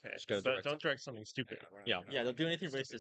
Okay, Just go but direct. don't direct something stupid. Yeah, don't do anything racist.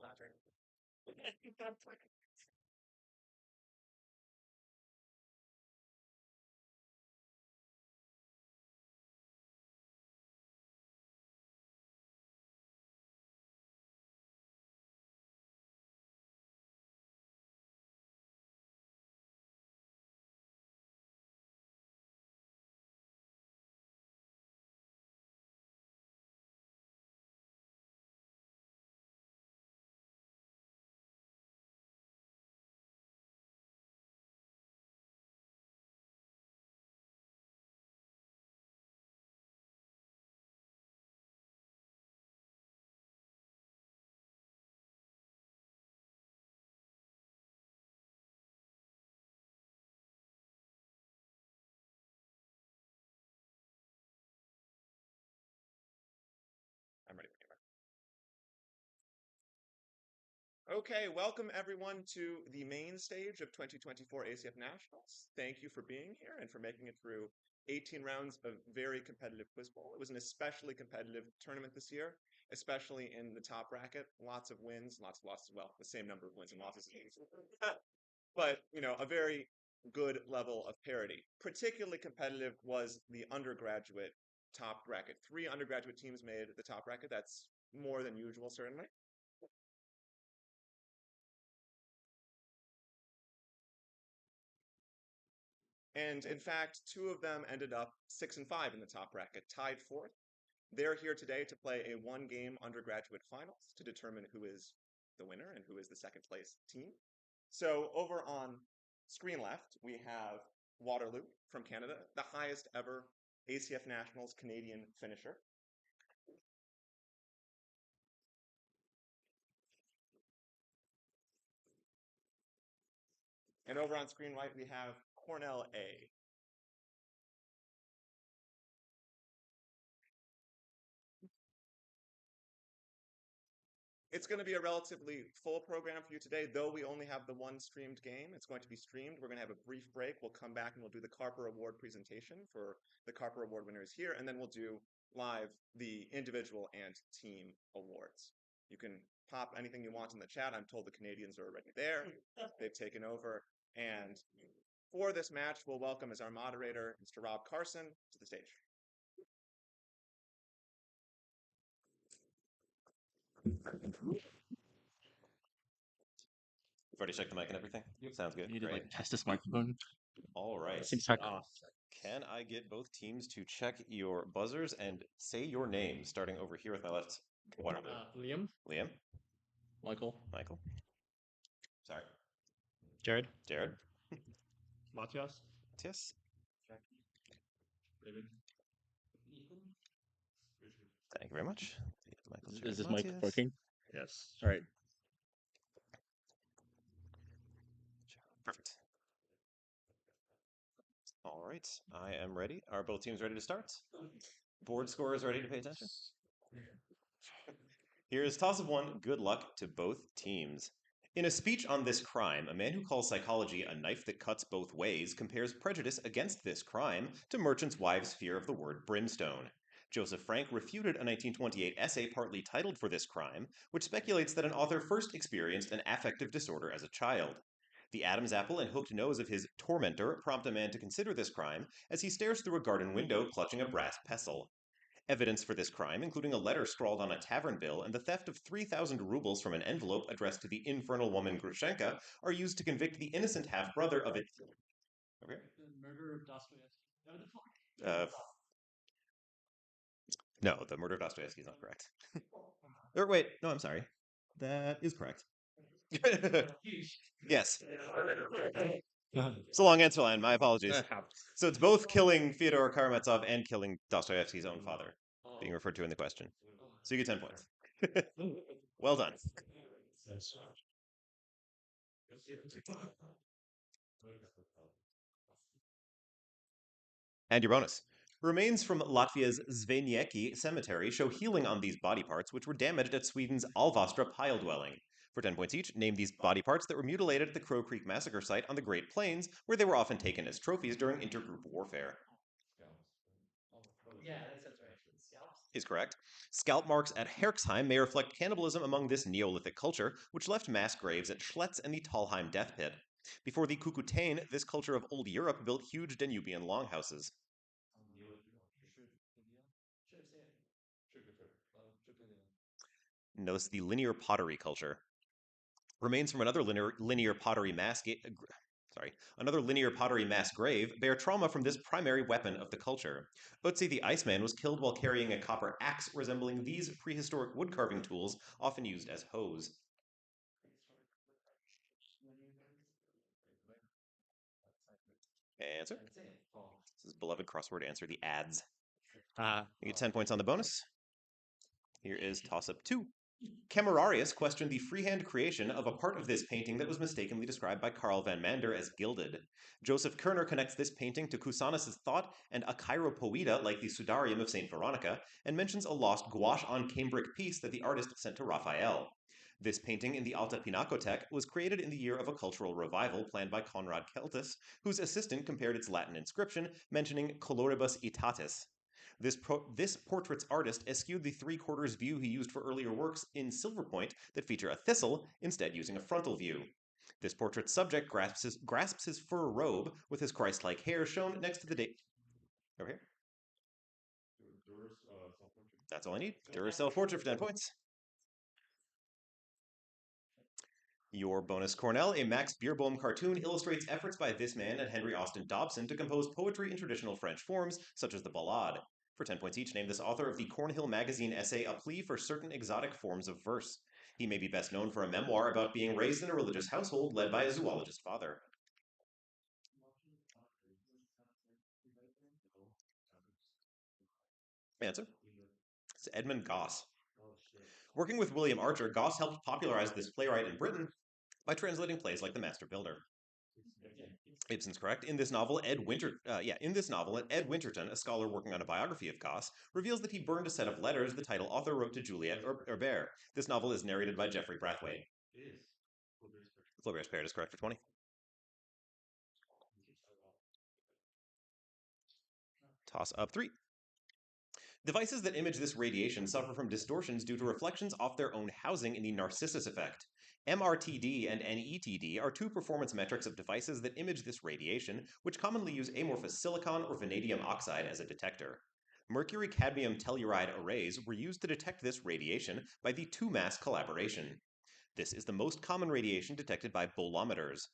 I'm ready when you are. Okay, welcome everyone to the main stage of 2024 ACF Nationals. Thank you for being here and for making it through 18 rounds of very competitive Quiz Bowl. It was an especially competitive tournament this year, especially in the top bracket. Lots of wins, lots of losses. Well, the same number of wins and losses. But, a very good level of parity. Particularly competitive was the undergraduate top bracket. 3 undergraduate teams made the top bracket. That's more than usual, certainly. And in fact, 2 of them ended up 6 and 5 in the top bracket, tied 4th. They're here today to play a 1-game undergraduate finals to determine who is the winner and who is the second place team. So over on screen left, we have Waterloo from Canada, the highest ever ACF Nationals Canadian finisher. And over on screen right, we have Cornell A. It's going to be a relatively full program for you today, though we only have the one streamed game. It's going to be streamed. We're going to have a brief break. We'll come back and we'll do the Carper Award presentation for the Carper Award winners here, and then we'll do live the individual and team awards. You can pop anything you want in the chat. I'm told the Canadians are already there. They've taken over. And for this match, we'll welcome as our moderator, Mr. Rob Carson, to the stage. You've already checked the mic and everything? Yep. Sounds good. You need to Great. test this microphone. All right. Can I get both teams to check your buzzers and say your name, starting over here with my left? Liam. Liam. Michael. Michael. Sorry. Jared. Jared. Matthias. Matthias. David. Thank you very much. Michael, Jared, Is this Matthias. mic working? Yes. All right. Perfect. All right. I am ready. Are both teams ready to start? Board scorers ready to pay attention? Here's toss of 1. Good luck to both teams. In a speech on this crime, a man who calls psychology a knife that cuts both ways compares prejudice against this crime to merchants' wives' fear of the word brimstone. Joseph Frank refuted a 1928 essay partly titled for this crime, which speculates that an author first experienced an affective disorder as a child. The Adam's apple and hooked nose of his tormentor prompt a man to consider this crime as he stares through a garden window clutching a brass pestle. Evidence for this crime, including a letter scrawled on a tavern bill and the theft of 3,000 rubles from an envelope addressed to the infernal woman Grushenka, are used to convict the innocent half-brother of it. Okay. The murder of Dostoevsky. No, the murder of Dostoevsky is not correct. Or wait, no, I'm sorry. That is correct. Yes. It's a long answer line. My apologies. So it's both killing Fyodor Karamazov and killing Dostoevsky's own father being referred to in the question. So you get 10 points. Well done. And your bonus. Remains from Latvia's Zvenjeki cemetery show healing on these body parts, which were damaged at Sweden's Alvastra pile dwelling. For 10 points each, name these body parts that were mutilated at the Crow Creek massacre site on the Great Plains, where they were often taken as trophies during intergroup warfare. Yeah, that sounds right. Is correct. Scalp marks at Herxheim may reflect cannibalism among this Neolithic culture, which left mass graves at Schletz and the Talheim death pit. Before the Kukutain, this culture of Old Europe built huge Danubian longhouses. Notice the linear pottery culture. Remains from another linear pottery mass grave bear trauma from this primary weapon of the culture. Otzi the Iceman was killed while carrying a copper axe resembling these prehistoric woodcarving tools, often used as hoes. Answer. This is beloved crossword answer, the ads. You get 10 points on the bonus. Here is toss-up 2. Camerarius questioned the freehand creation of a part of this painting that was mistakenly described by Carl van Mander as gilded. Joseph Kerner connects this painting to Cusanus' thought and a chiropoida like the Sudarium of St. Veronica, and mentions a lost gouache on cambric piece that the artist sent to Raphael. This painting in the Alta Pinakothek was created in the year of a cultural revival planned by Conrad Keltis, whose assistant compared its Latin inscription, mentioning coloribus itatis. This portrait's artist eschewed the three-quarters view he used for earlier works in Silverpoint that feature a thistle, instead using a frontal view. This portrait's subject grasps his fur robe with his Christ-like hair shown next to the date. Okay. That's all I need. Duracell portrait for 10 points. Your bonus, Cornell, a Max Beerbohm cartoon, illustrates efforts by this man and Henry Austin Dobson to compose poetry in traditional French forms, such as the ballade. For 10 points each, name this author of the Cornhill magazine essay A Plea for Certain Exotic Forms of Verse. He may be best known for a memoir about being raised in a religious household led by a zoologist father. Answer? It's Edmund Gosse. Working with William Archer, Gosse helped popularize this playwright in Britain by translating plays like The Master Builder. Ibsen's correct. In this novel, Ed Winterton, a scholar working on a biography of Gosse, reveals that he burned a set of letters the title author wrote to Juliette Herbert. This novel is narrated by Geoffrey Brathwaite. Flaubert's Parrot is correct for 20. Toss up 3. Devices that image this radiation suffer from distortions due to reflections off their own housing in the Narcissus effect. MRTD and NETD are two performance metrics of devices that image this radiation, which commonly use amorphous silicon or vanadium oxide as a detector. Mercury-cadmium telluride arrays were used to detect this radiation by the two-mass collaboration. This is the most common radiation detected by bolometers.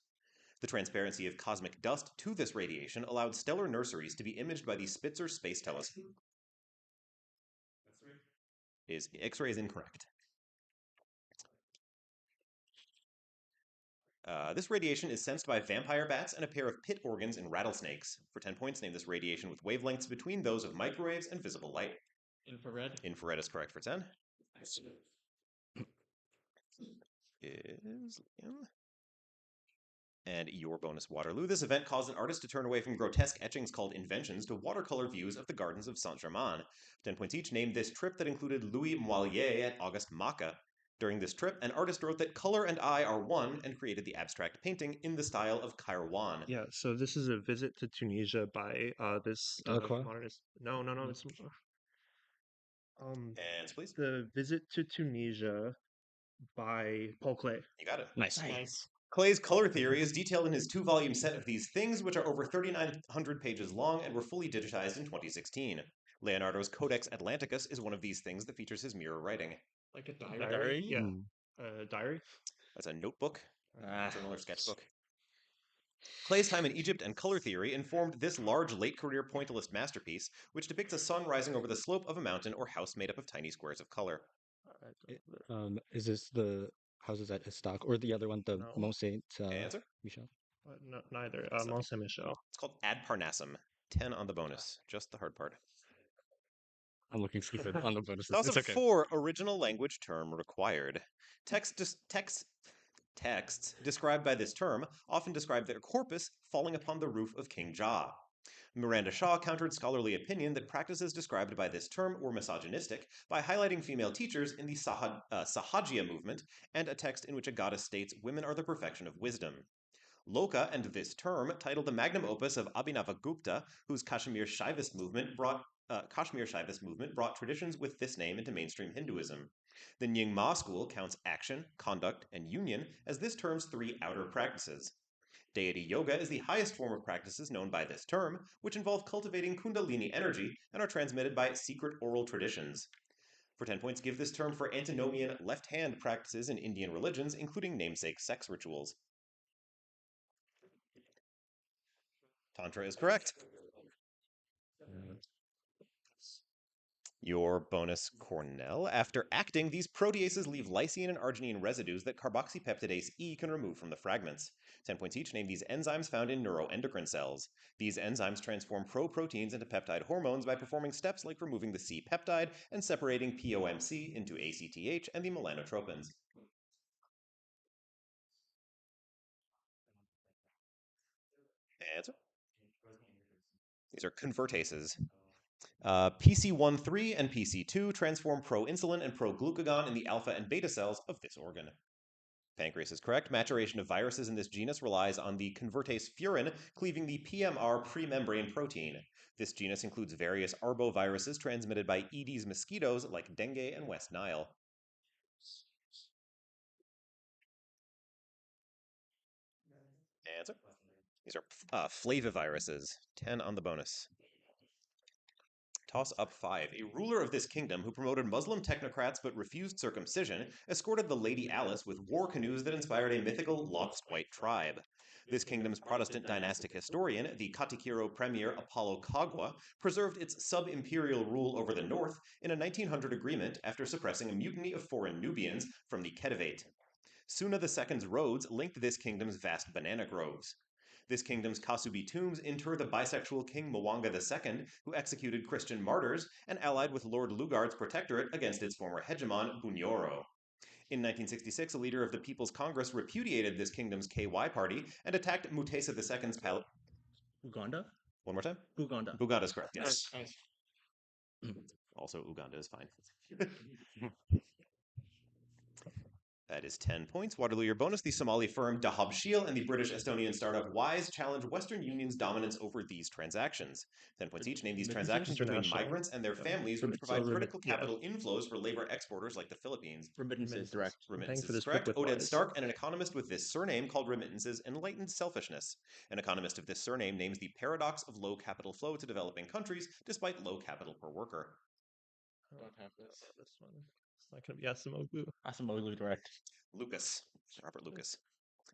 The transparency of cosmic dust to this radiation allowed stellar nurseries to be imaged by the Spitzer Space Telescope. X-ray is incorrect. This radiation is sensed by vampire bats and a pair of pit organs in rattlesnakes. For 10 points, name this radiation with wavelengths between those of microwaves and visible light. Infrared. Infrared is correct for 10. Is Liam. And your bonus, Waterloo. This event caused an artist to turn away from grotesque etchings called inventions to watercolor views of the gardens of Saint-Germain. 10 points each, name this trip that included Louis Moilier and Auguste Macke. During this trip, an artist wrote that color and I are one and created the abstract painting in the style of Kairouan. Yeah, so this is a visit to Tunisia by this modernist. No, it's Answer, please. The Visit to Tunisia by Paul Klee. You got it. Nice. Clay's color theory is detailed in his 2-volume set of these things, which are over 3,900 pages long and were fully digitized in 2016. Leonardo's Codex Atlanticus is one of these things that features his mirror writing. Like a diary? Diary? Yeah. Diary? That's a notebook, journal or sketchbook. Clay's time in Egypt and color theory informed this large late-career pointillist masterpiece, which depicts a sun rising over the slope of a mountain or house made up of tiny squares of color. Is this the houses at Stock or the other one, the Mont Saint Answer? Michel? No, neither. Mont Saint Michel. It's called Ad Parnassum. 10 on the bonus. Just the hard part. I'm looking stupid on the bonus. Toss up 4, original language term required. Texts described by this term often describe their corpus falling upon the roof of King Jah. Miranda Shaw countered scholarly opinion that practices described by this term were misogynistic by highlighting female teachers in the Sahajya movement and a text in which a goddess states women are the perfection of wisdom. Loka and this term, titled the magnum opus of Abhinavagupta, whose Kashmir Shaivist movement brought Kashmir Shaivist movement brought traditions with this name into mainstream Hinduism. The Nyingma school counts action, conduct, and union as this term's three outer practices. Deity yoga is the highest form of practices known by this term, which involve cultivating Kundalini energy and are transmitted by secret oral traditions. For 10 points, give this term for antinomian left-hand practices in Indian religions, including namesake sex rituals. Tantra is correct. Your bonus, Cornell. After acting, these proteases leave lysine and arginine residues that carboxypeptidase E can remove from the fragments. 10 points each. Name these enzymes found in neuroendocrine cells. These enzymes transform proteins into peptide hormones by performing steps like removing the C peptide and separating POMC into ACTH and the melanotropins. Answer. These are convertases. PC1-3 and PC2 transform proinsulin and proglucagon in the alpha and beta cells of this organ. Pancreas is correct. Maturation of viruses in this genus relies on the convertase furin cleaving the PMR premembrane protein. This genus includes various arboviruses transmitted by Aedes mosquitoes like dengue and West Nile. Answer. These are flaviviruses. 10 on the bonus. Toss up 5. A ruler of this kingdom who promoted Muslim technocrats but refused circumcision escorted the Lady Alice with war canoes that inspired a mythical lost white tribe. This kingdom's Protestant dynastic historian, the Katikiro premier Apollo Kagwa, preserved its sub-imperial rule over the north in a 1900 agreement after suppressing a mutiny of foreign Nubians from the Khedivate. Suna II's roads linked this kingdom's vast banana groves. This kingdom's Kasubi tombs inter the bisexual King Mwanga II, who executed Christian martyrs and allied with Lord Lugard's protectorate against its former hegemon, Bunyoro. In 1966, a leader of the People's Congress repudiated this kingdom's KY party and attacked Mutesa II's palace. Uganda? One more time? Uganda. Uganda is correct, yes. Nice. Also, Uganda is fine. That is 10 points. Waterloo, your bonus. The Somali firm Dahabshil and the British Estonian startup Wise challenge Western Union's dominance over these transactions. 10 points each. Name these transactions between migrants and their families, which provide critical capital inflows for labor exporters like the Philippines. Remittances, direct. Remittances is correct. Oded Stark and an economist with this surname called remittances enlightened selfishness. An economist of this surname names the paradox of low capital flow to developing countries despite low capital per worker. Don't have this. This one. It's not going to be Asimoglu. Asimoglu, direct. Lucas. Robert Lucas.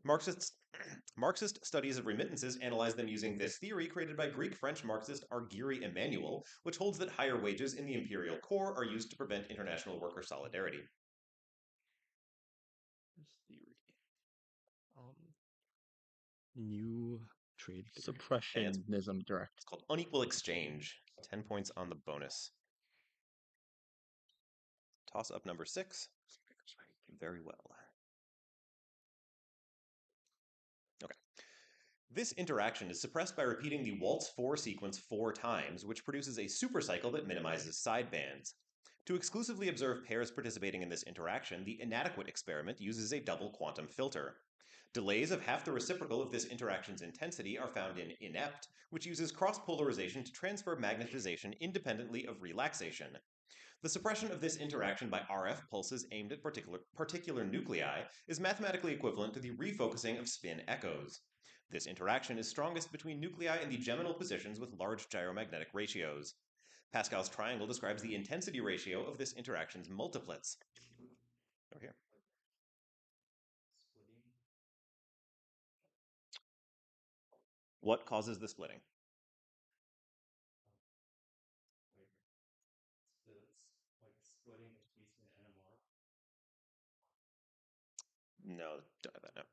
Marxist studies of remittances analyze them using this theory created by Greek-French Marxist Argyri Emmanuel, which holds that higher wages in the imperial core are used to prevent international worker solidarity. This theory. New trade theory. Suppressionism, direct. It's called unequal exchange. 10 points on the bonus. Toss up number 6. Very well. Okay. This interaction is suppressed by repeating the waltz 4 sequence 4 times, which produces a supercycle that minimizes sidebands. To exclusively observe pairs participating in this interaction, the inadequate experiment uses a double quantum filter. Delays of half the reciprocal of this interaction's intensity are found in inept, which uses cross-polarization to transfer magnetization independently of relaxation. The suppression of this interaction by RF pulses aimed at particular nuclei is mathematically equivalent to the refocusing of spin echoes. This interaction is strongest between nuclei in the geminal positions with large gyromagnetic ratios. Pascal's triangle describes the intensity ratio of this interaction's multiplets. Over here. What causes the splitting? No, don't have that now.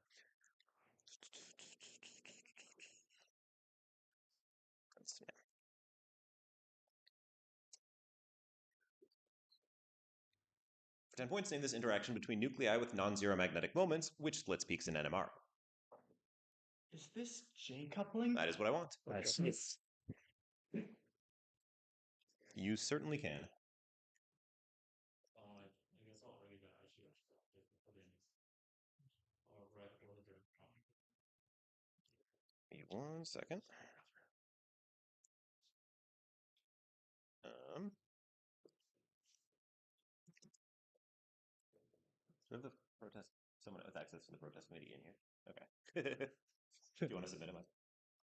For 10 points, name this interaction between nuclei with non-zero magnetic moments, which splits peaks in NMR. Is this J coupling? That is what I want. Nice. You certainly can. Give me 1 second. we have the protest? Someone with access to the protest committee in here. Okay. Do you want to submit them?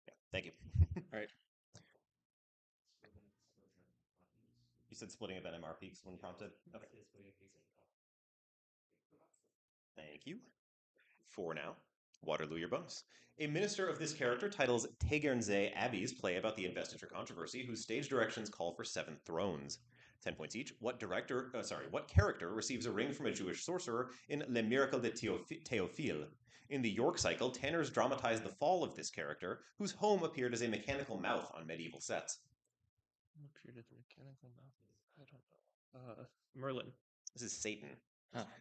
Yeah. Thank you. All right. You said splitting of NMR peaks when prompted. Okay. Thank you. For now, Waterloo your bonus. A minister of this character titles Tegernsee Abbey's play about the investiture controversy, whose stage directions call for 7 thrones. 10 points each. What character receives a ring from a Jewish sorcerer in Le Miracle de Théophile? In the York cycle, Tanners dramatized the fall of this character, whose home appeared as a mechanical mouth on medieval sets. Appeared as a mechanical mouth. I don't know. Merlin. This is Satan.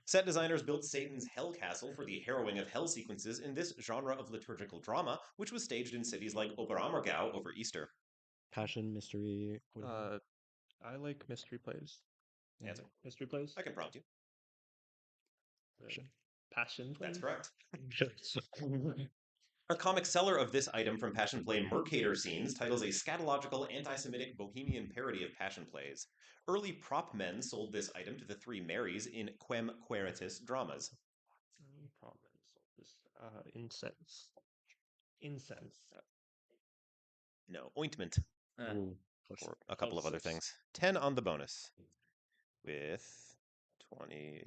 Set designers built Satan's Hell Castle for the harrowing of hell sequences in this genre of liturgical drama, which was staged in cities like Oberammergau over Easter. Passion, mystery. I like mystery plays. Answer. Mystery plays? I can prompt you. Passion plays? That's correct. A comic seller of this item from Passion Play Mercator Scenes titles a scatological anti-Semitic bohemian parody of Passion Plays. Early prop men sold this item to the 3 Marys in Quem Queritus dramas. Prop men sold this. Incense. Incense. No, ointment. Or a couple of other things. 10 on the bonus. With 20...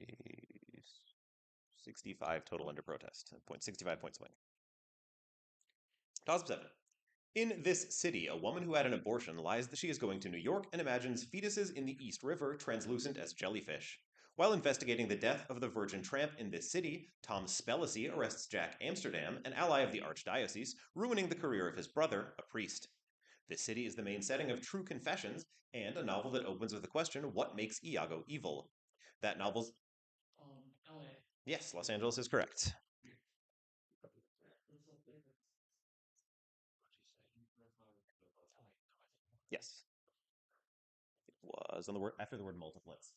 65 total under protest. 65 point swing. Toss of 7. In this city, a woman who had an abortion lies that she is going to New York and imagines fetuses in the East River translucent as jellyfish. While investigating the death of the virgin tramp in this city, Tom Spellacy arrests Jack Amsterdam, an ally of the archdiocese, ruining the career of his brother, a priest. This city is the main setting of True Confessions, and a novel that opens with the question, what makes Iago evil? That novel's... LA. Yes, Los Angeles is correct. Yes. It was on the word after the word multiplets.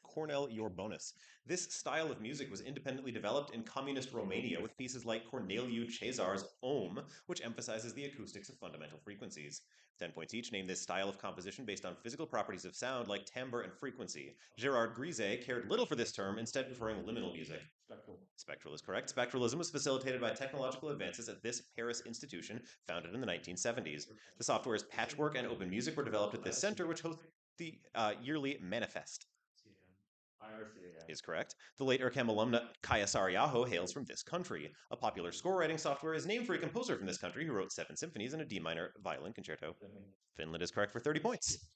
Cornell, your bonus. This style of music was independently developed in communist Romania with pieces like Corneliu Cezar's Om, which emphasizes the acoustics of fundamental frequencies. 10 points each. Name this style of composition based on physical properties of sound like timbre and frequency. Gerard Grise cared little for this term, instead preferring liminal music. Spectral is correct. Spectralism was facilitated by technological advances at this Paris institution, founded in the 1970s. The softwares Patchwork and Open Music were developed at this center, which hosts the yearly Manifest. Is correct. The late Urcam alumna Kaya Sariaho hails from this country. A popular score writing software is named for a composer from this country who wrote 7 symphonies and a D minor violin concerto. Finland is correct for 30 points.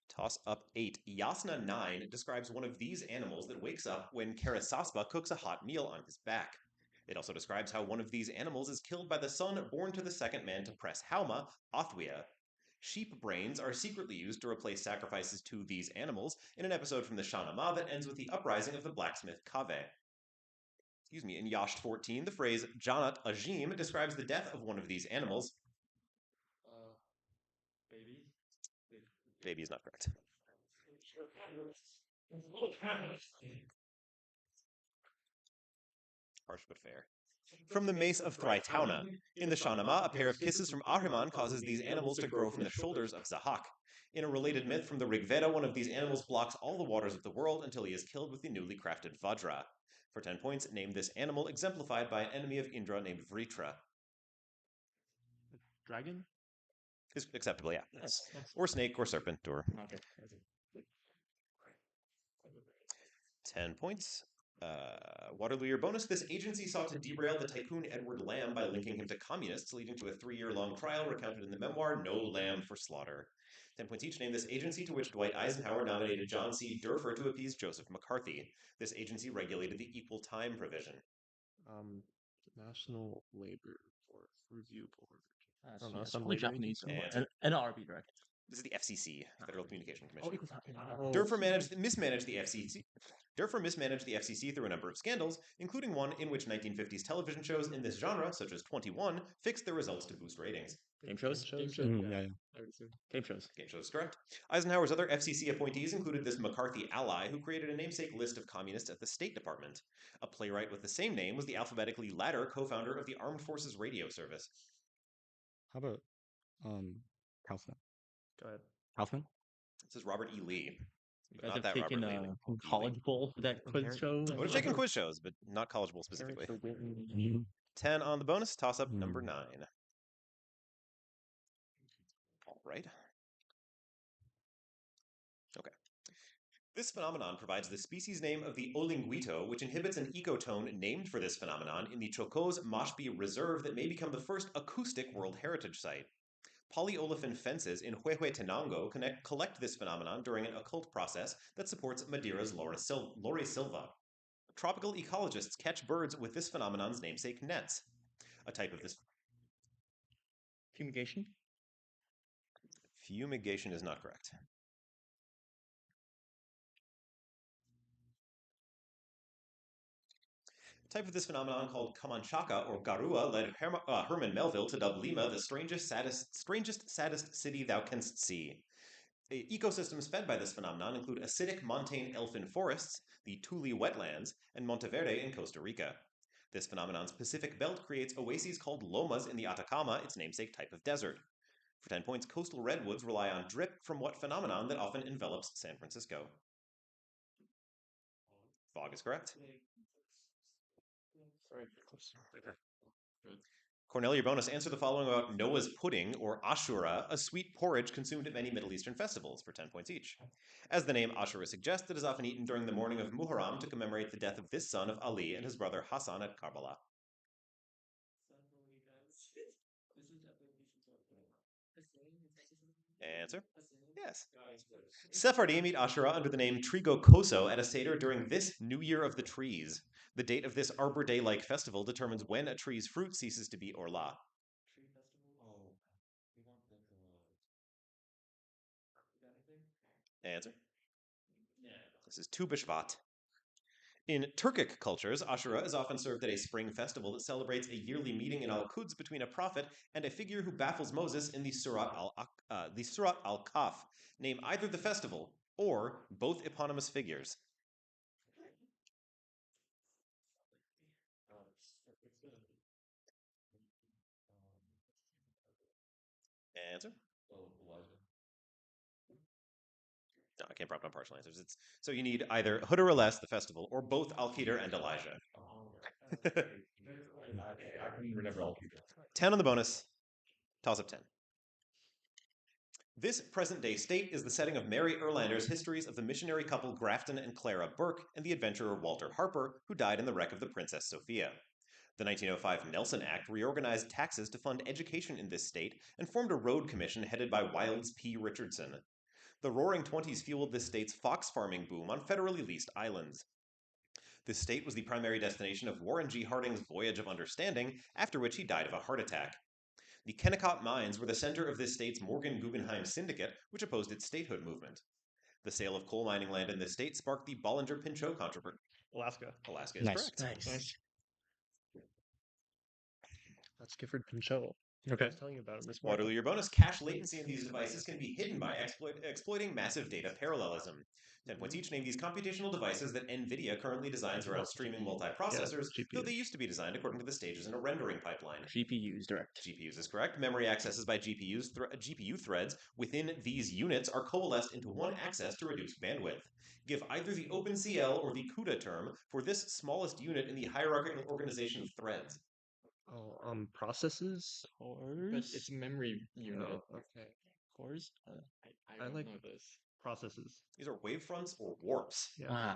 Toss up 8. Yasna 9 describes one of these animals that wakes up when Karasaspa cooks a hot meal on his back. It also describes how one of these animals is killed by the son born to the second man to press Hauma, Othwia. Sheep brains are secretly used to replace sacrifices to these animals in an episode from the Shahnameh that ends with the uprising of the blacksmith Kaveh. In Yasht 14, the phrase Janat Ajim describes the death of one of these animals. Baby? Baby is not correct. Harsh but fair. From the mace of Thrytauna. In the Shahnameh, a pair of kisses from Ahriman causes these animals to grow from the shoulders of Zahak. In a related myth from the Rig Veda, one of these animals blocks all the waters of the world until he is killed with the newly crafted Vajra. For 10 points, name this animal exemplified by an enemy of Indra named Vritra. Dragon? Is acceptable, yeah. Or snake, or serpent, or... Okay. 10 points. Waterloo your bonus. This agency sought to derail the tycoon Edward Lamb by linking him to communists, leading to a 3-year-long trial recounted in the memoir No Lamb for Slaughter. 10 points each. Name this agency to which Dwight Eisenhower nominated John C. Durfer to appease Joseph McCarthy. This agency regulated the equal time provision. National Labor Review Board. I don't know, some probably labor Japanese. agency. NLRB, right? This is the FCC, Federal Communications Commission. equal time. Durfer mismanaged the FCC. Durfer mismanaged the FCC through a number of scandals, including one in which 1950s television shows in this genre, such as 21, fixed their results to boost ratings. Game shows? Game shows? Yeah. Game shows. Game shows is correct. Eisenhower's other FCC appointees included this McCarthy ally who created a namesake list of communists at the State Department. A playwright with the same name was the alphabetically latter co-founder of the Armed Forces Radio Service. How about Kaufman? Go ahead. Kaufman? This is Robert E. Lee. You But guys not have that taken Robert Lee. College Bowl for that quiz show. I would have taken quiz shows, but not College Bowl specifically. 10 on the bonus. Toss up number 9. All right. Okay. This phenomenon provides the species name of the Olinguito, which inhibits an ecotone named for this phenomenon in the Chocos Mashpi Reserve that may become the first acoustic World Heritage Site. Polyolefin fences in Huehuetenango collect this phenomenon during an occult process that supports Madeira's Lore Silva. Tropical ecologists catch birds with this phenomenon's namesake nets. A type of this... Fumigation? Fumigation is not correct. Type of this phenomenon called Camanchaca or Garua led Herman Melville to dub Lima the strangest, saddest city thou canst see. Ecosystems fed by this phenomenon include acidic montane elfin forests, the Tule wetlands, and Monteverde in Costa Rica. This phenomenon's Pacific belt creates oases called lomas in the Atacama, its namesake type of desert. For 10 points, coastal redwoods rely on drip from what phenomenon that often envelops San Francisco? Fog is correct. Sorry. Cornell, your bonus. Answer the following about Noah's pudding, or ashura, a sweet porridge consumed at many Middle Eastern festivals, for 10 points each. As the name ashura suggests, it is often eaten during the morning of Muharram to commemorate the death of this son of Ali and his brother Hassan at Karbala. Answer? Yes. Sephardim eat ashura under the name Trigo Koso at a Seder during this New Year of the Trees. The date of this Arbor Day-like festival determines when a tree's fruit ceases to be orla. Answer? This is Tu B'Shvat. In Turkic cultures, Ashura is often served at a spring festival that celebrates a yearly meeting in Al-Quds between a prophet and a figure who baffles Moses in the Surat Al-Kahf. Name either the festival or both eponymous figures. Answer? No, I can't prompt on partial answers. So you need either Hudr-Ales, the festival, or both Al-Qidr and Elijah. 10 on the bonus. Toss up 10. This present-day state is the setting of Mary Erlander's histories of the missionary couple Grafton and Clara Burke and the adventurer Walter Harper, who died in the wreck of the Princess Sophia. The 1905 Nelson Act reorganized taxes to fund education in this state and formed a road commission headed by Wilds P. Richardson. The Roaring Twenties fueled this state's fox farming boom on federally leased islands. This state was the primary destination of Warren G. Harding's Voyage of Understanding, after which he died of a heart attack. The Kennecott mines were the center of this state's Morgan Guggenheim Syndicate, which opposed its statehood movement. The sale of coal mining land in this state sparked the Bollinger-Pinchot controversy. Alaska. Alaska is correct. Nice. That's Gifford Pinchot. Okay. I was telling you about him this morning. Waterloo, your bonus. Cache latency in these devices can be hidden by exploiting massive data parallelism. 10 points each. Name these computational devices that NVIDIA currently designs around streaming multiprocessors, though they used to be designed according to the stages in a rendering pipeline. GPUs, direct. GPUs is correct. Memory accesses by GPU threads within these units are coalesced into one access to reduce bandwidth. Give either the OpenCL or the CUDA term for this smallest unit in the hierarchical organization of threads. Oh, processes? Cores? But it's a memory unit. Oh, okay. Cores? I don't like know this. processes. These are wavefronts or warps. Yeah.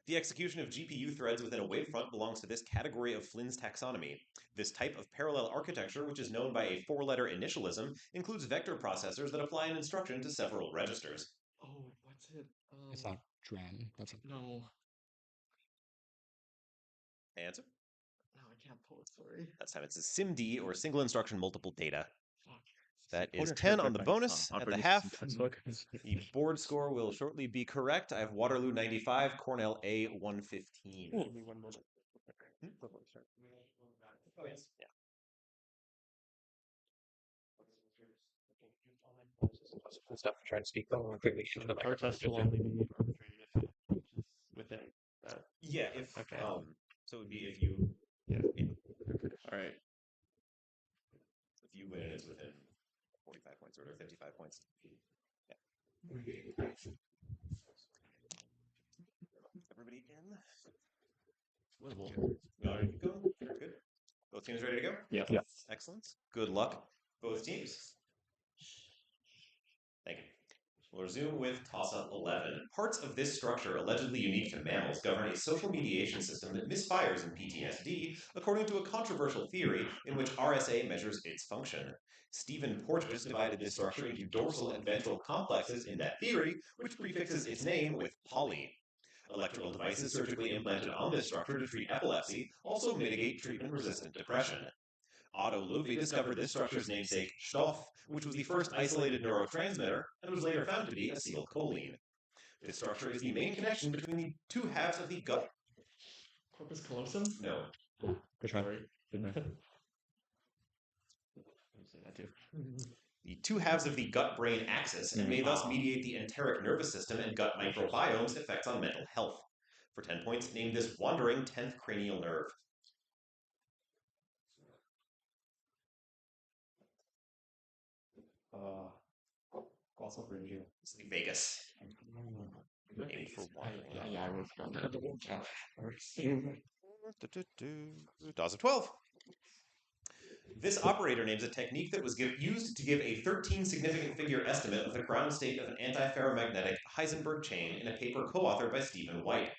The execution of GPU threads within a wavefront belongs to this category of Flynn's taxonomy. This type of parallel architecture, which is known by a four-letter initialism, includes vector processors that apply an instruction to several registers. Oh, what's it? It's not DRAM. That's No. Answer? No, I can't pull it, sorry. That's time. It's a SIMD, or single instruction multiple data. Fuck. That is 10 on the bonus. At the half, the board score will shortly be correct. I have Waterloo 95, Cornell A 115. Give me one moment. Oh, yes. Yeah. stuff. Trying to speak quickly into the Our test will only be within that. Yeah, if Okay. so it would be if you All right. if you win it's within 45 points or 55 points. Yeah. Everybody in? Well, Y'all ready to go? Very good. Both teams ready to go? yeah. Excellent. Good luck, both teams. Thank you. We'll resume with toss-up 11. Parts of this structure, allegedly unique to mammals, govern a social mediation system that misfires in PTSD, according to a controversial theory in which RSA measures its function. Stephen Porteous divided this structure into dorsal and ventral complexes in that theory, which prefixes its name with poly. Electrical devices surgically implanted on this structure to treat epilepsy also mitigate treatment-resistant depression. Otto Loewi discovered this structure's namesake, Stoff, which was the first isolated neurotransmitter and was later found to be acetylcholine. This structure is the main connection between the two halves of the gut. Corpus callosum? No. Which one? Say that too. The two halves of the gut-brain axis and may thus mediate the enteric nervous system and gut microbiome's effects on mental health. For 10 points, name this wandering 10th cranial nerve. It's the vagus. Aimed for wandering. Yeah, I was Dawes of 12. This operator names a technique that was used to give a 13 significant figure estimate of the ground state of an antiferromagnetic Heisenberg chain in a paper co-authored by Stephen White.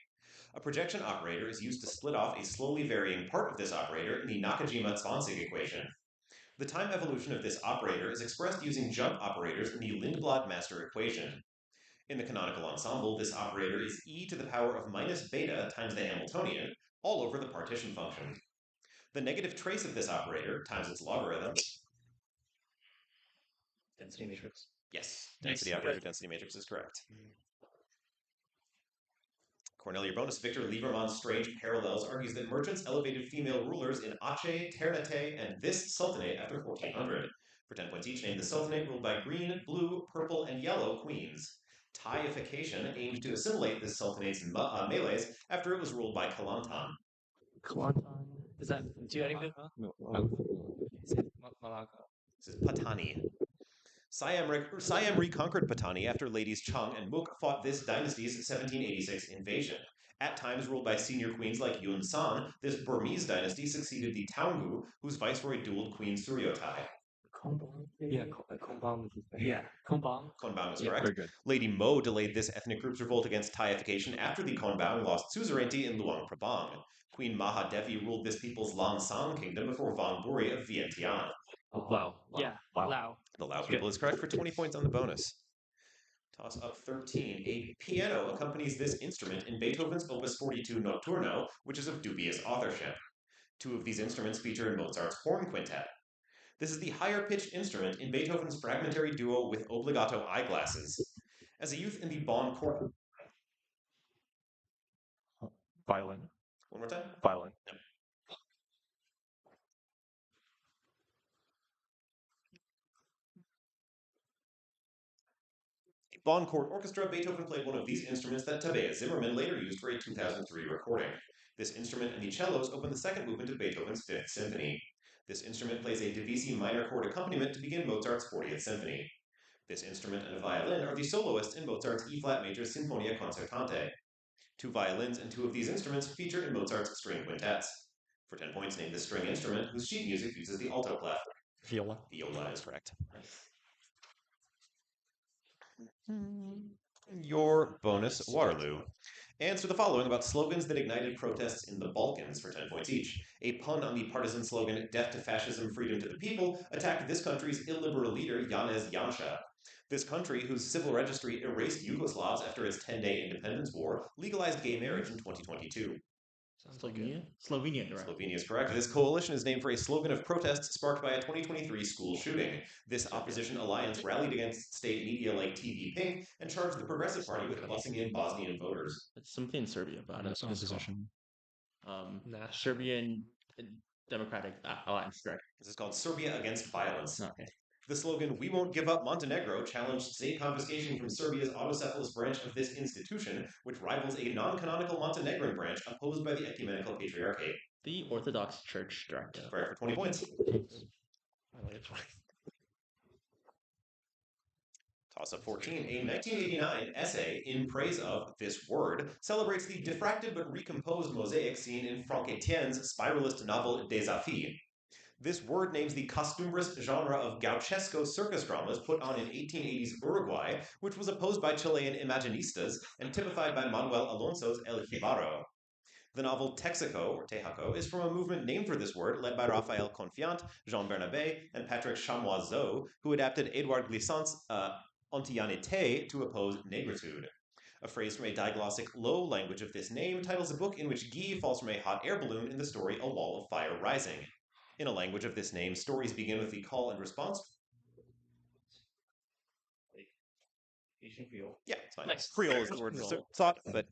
A projection operator is used to split off a slowly varying part of this operator in the Nakajima-Zwanzig equation. The time evolution of this operator is expressed using jump operators in the Lindblad master equation. In the canonical ensemble, this operator is e to the power of minus beta times the Hamiltonian, all over the partition function. The negative trace of this operator times its logarithm. Density matrix. Yes, density operator, density matrix is correct. Cornelia bonus, Victor Lieberman's strange parallels argues that merchants elevated female rulers in Aceh, Ternate, and this sultanate after 1400. For 10 points each, name the sultanate ruled by green, blue, purple, and yellow queens. Thaiification aimed to assimilate this sultanate's Malays after it was ruled by Kelantan. Kelantan. Is that do you have No. Malacca? This is Patani. Siam reconquered Patani after ladies Chang and Muk fought this dynasty's 1786 invasion. At times ruled by senior queens like Yun San, this Burmese dynasty succeeded the Taungoo, whose viceroy dueled Queen Suryotai. Kongbang. Yeah, Kongbang. Yeah, Kongbang. Kongbang is correct. Very good. Lady Mo delayed this ethnic group's revolt against Thaiification after the Kongbang lost suzerainty in Luang Prabang. Queen Mahadevi ruled this people's Lan Sang kingdom before Vang Buri of Vientiane. Lao. Yeah, Lao. The Lao people is correct for 20 points on the bonus. Toss up 13. A piano accompanies this instrument in Beethoven's Opus 42 Notturno, which is of dubious authorship. Two of these instruments feature in Mozart's horn quintet. This is the higher-pitched instrument in Beethoven's fragmentary duo with obligato eyeglasses. As a youth in the Bonn court... Violin. One more time? Violin. No. Bonn Court Orchestra, Beethoven played one of these instruments that Tabea Zimmermann later used for a 2003 recording. This instrument and the cellos open the second movement of Beethoven's Fifth Symphony. This instrument plays a Divisi minor chord accompaniment to begin Mozart's 40th Symphony. This instrument and a violin are the soloists in Mozart's E-flat major Sinfonia Concertante. Two violins and two of these instruments feature in Mozart's string quintets. For 10 points, name this string instrument whose sheet music uses the alto clef. Viola. Viola is correct. Your bonus, Waterloo. Answer the following about slogans that ignited protests in the Balkans for 10 points each. A pun on the partisan slogan, "Death to Fascism, Freedom to the People," attacked this country's illiberal leader, Janez Janša. This country, whose civil registry erased Yugoslavs after its 10-day independence war, legalized gay marriage in 2022. Slovenia? Slovenia, right? Slovenia is correct. This coalition is named for a slogan of protests sparked by a 2023 school shooting. This opposition alliance rallied against state media like TV Pink and charged the Progressive Party with bussing in Bosnian voters. It's something in Serbia, but I don't know. Opposition. Serbian Democratic Alliance, correct? This is called Serbia Against Violence. Okay. The slogan, "We Won't Give Up Montenegro," challenged state confiscation from Serbia's autocephalous branch of this institution, which rivals a non-canonical Montenegrin branch opposed by the Ecumenical Patriarchate. The Orthodox Church Directive. Correct for 20 points. I like it 20. Toss Toss-up 14, a 1989 essay in praise of this word celebrates the diffracted but recomposed mosaic seen in Franck Etienne's spiralist novel Des Affiches. This word names the costumbrous genre of gauchesco circus dramas put on in 1880s Uruguay, which was opposed by Chilean imaginistas and typified by Manuel Alonso's El Jíbaro. The novel Texaco, or Tejaco, is from a movement named for this word led by Raphael Confiant, Jean Bernabé, and Patrick Chamoiseau, who adapted Edouard Glissant's Antillanité to oppose negritude. A phrase from a diglossic low language of this name titles a book in which Guy falls from a hot air balloon in the story A Wall of Fire Rising. In a language of this name, stories begin with the call and response. Haitian Creole. Yeah, it's fine. Nice. Creole is the word for thought, but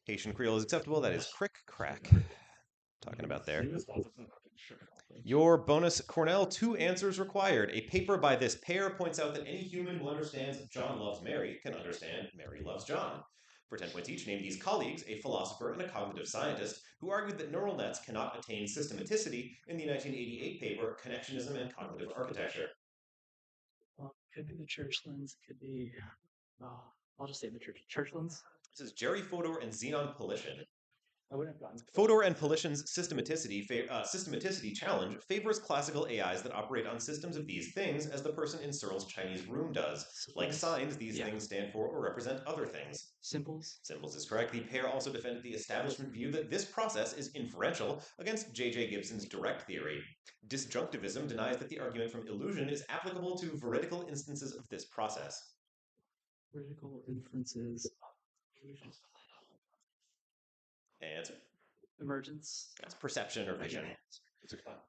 Haitian Creole is acceptable. That is crick crack. Talking about there. Your bonus, Cornell, 2 answers required. A paper by this pair points out that any human who understands John loves Mary can understand Mary loves John. For 10 points each, name these colleagues, a philosopher and a cognitive scientist, who argued that neural nets cannot attain systematicity in the 1988 paper Connectionism and Cognitive Architecture. Well, could be the Churchlands, could be... I'll just say the Churchlands. This is Jerry Fodor and Zenon Polishin. I wouldn't have gotten Fodor and Polishin's systematicity challenge favors classical AIs that operate on systems of these things as the person in Searle's Chinese room does. Like signs, these things stand for or represent other things. Symbols. Symbols is correct. The pair also defended the establishment view that this process is inferential against J.J. Gibson's direct theory. Disjunctivism denies that the argument from illusion is applicable to veridical instances of this process. Veridical inferences. Answer. Emergence. That's perception or vision.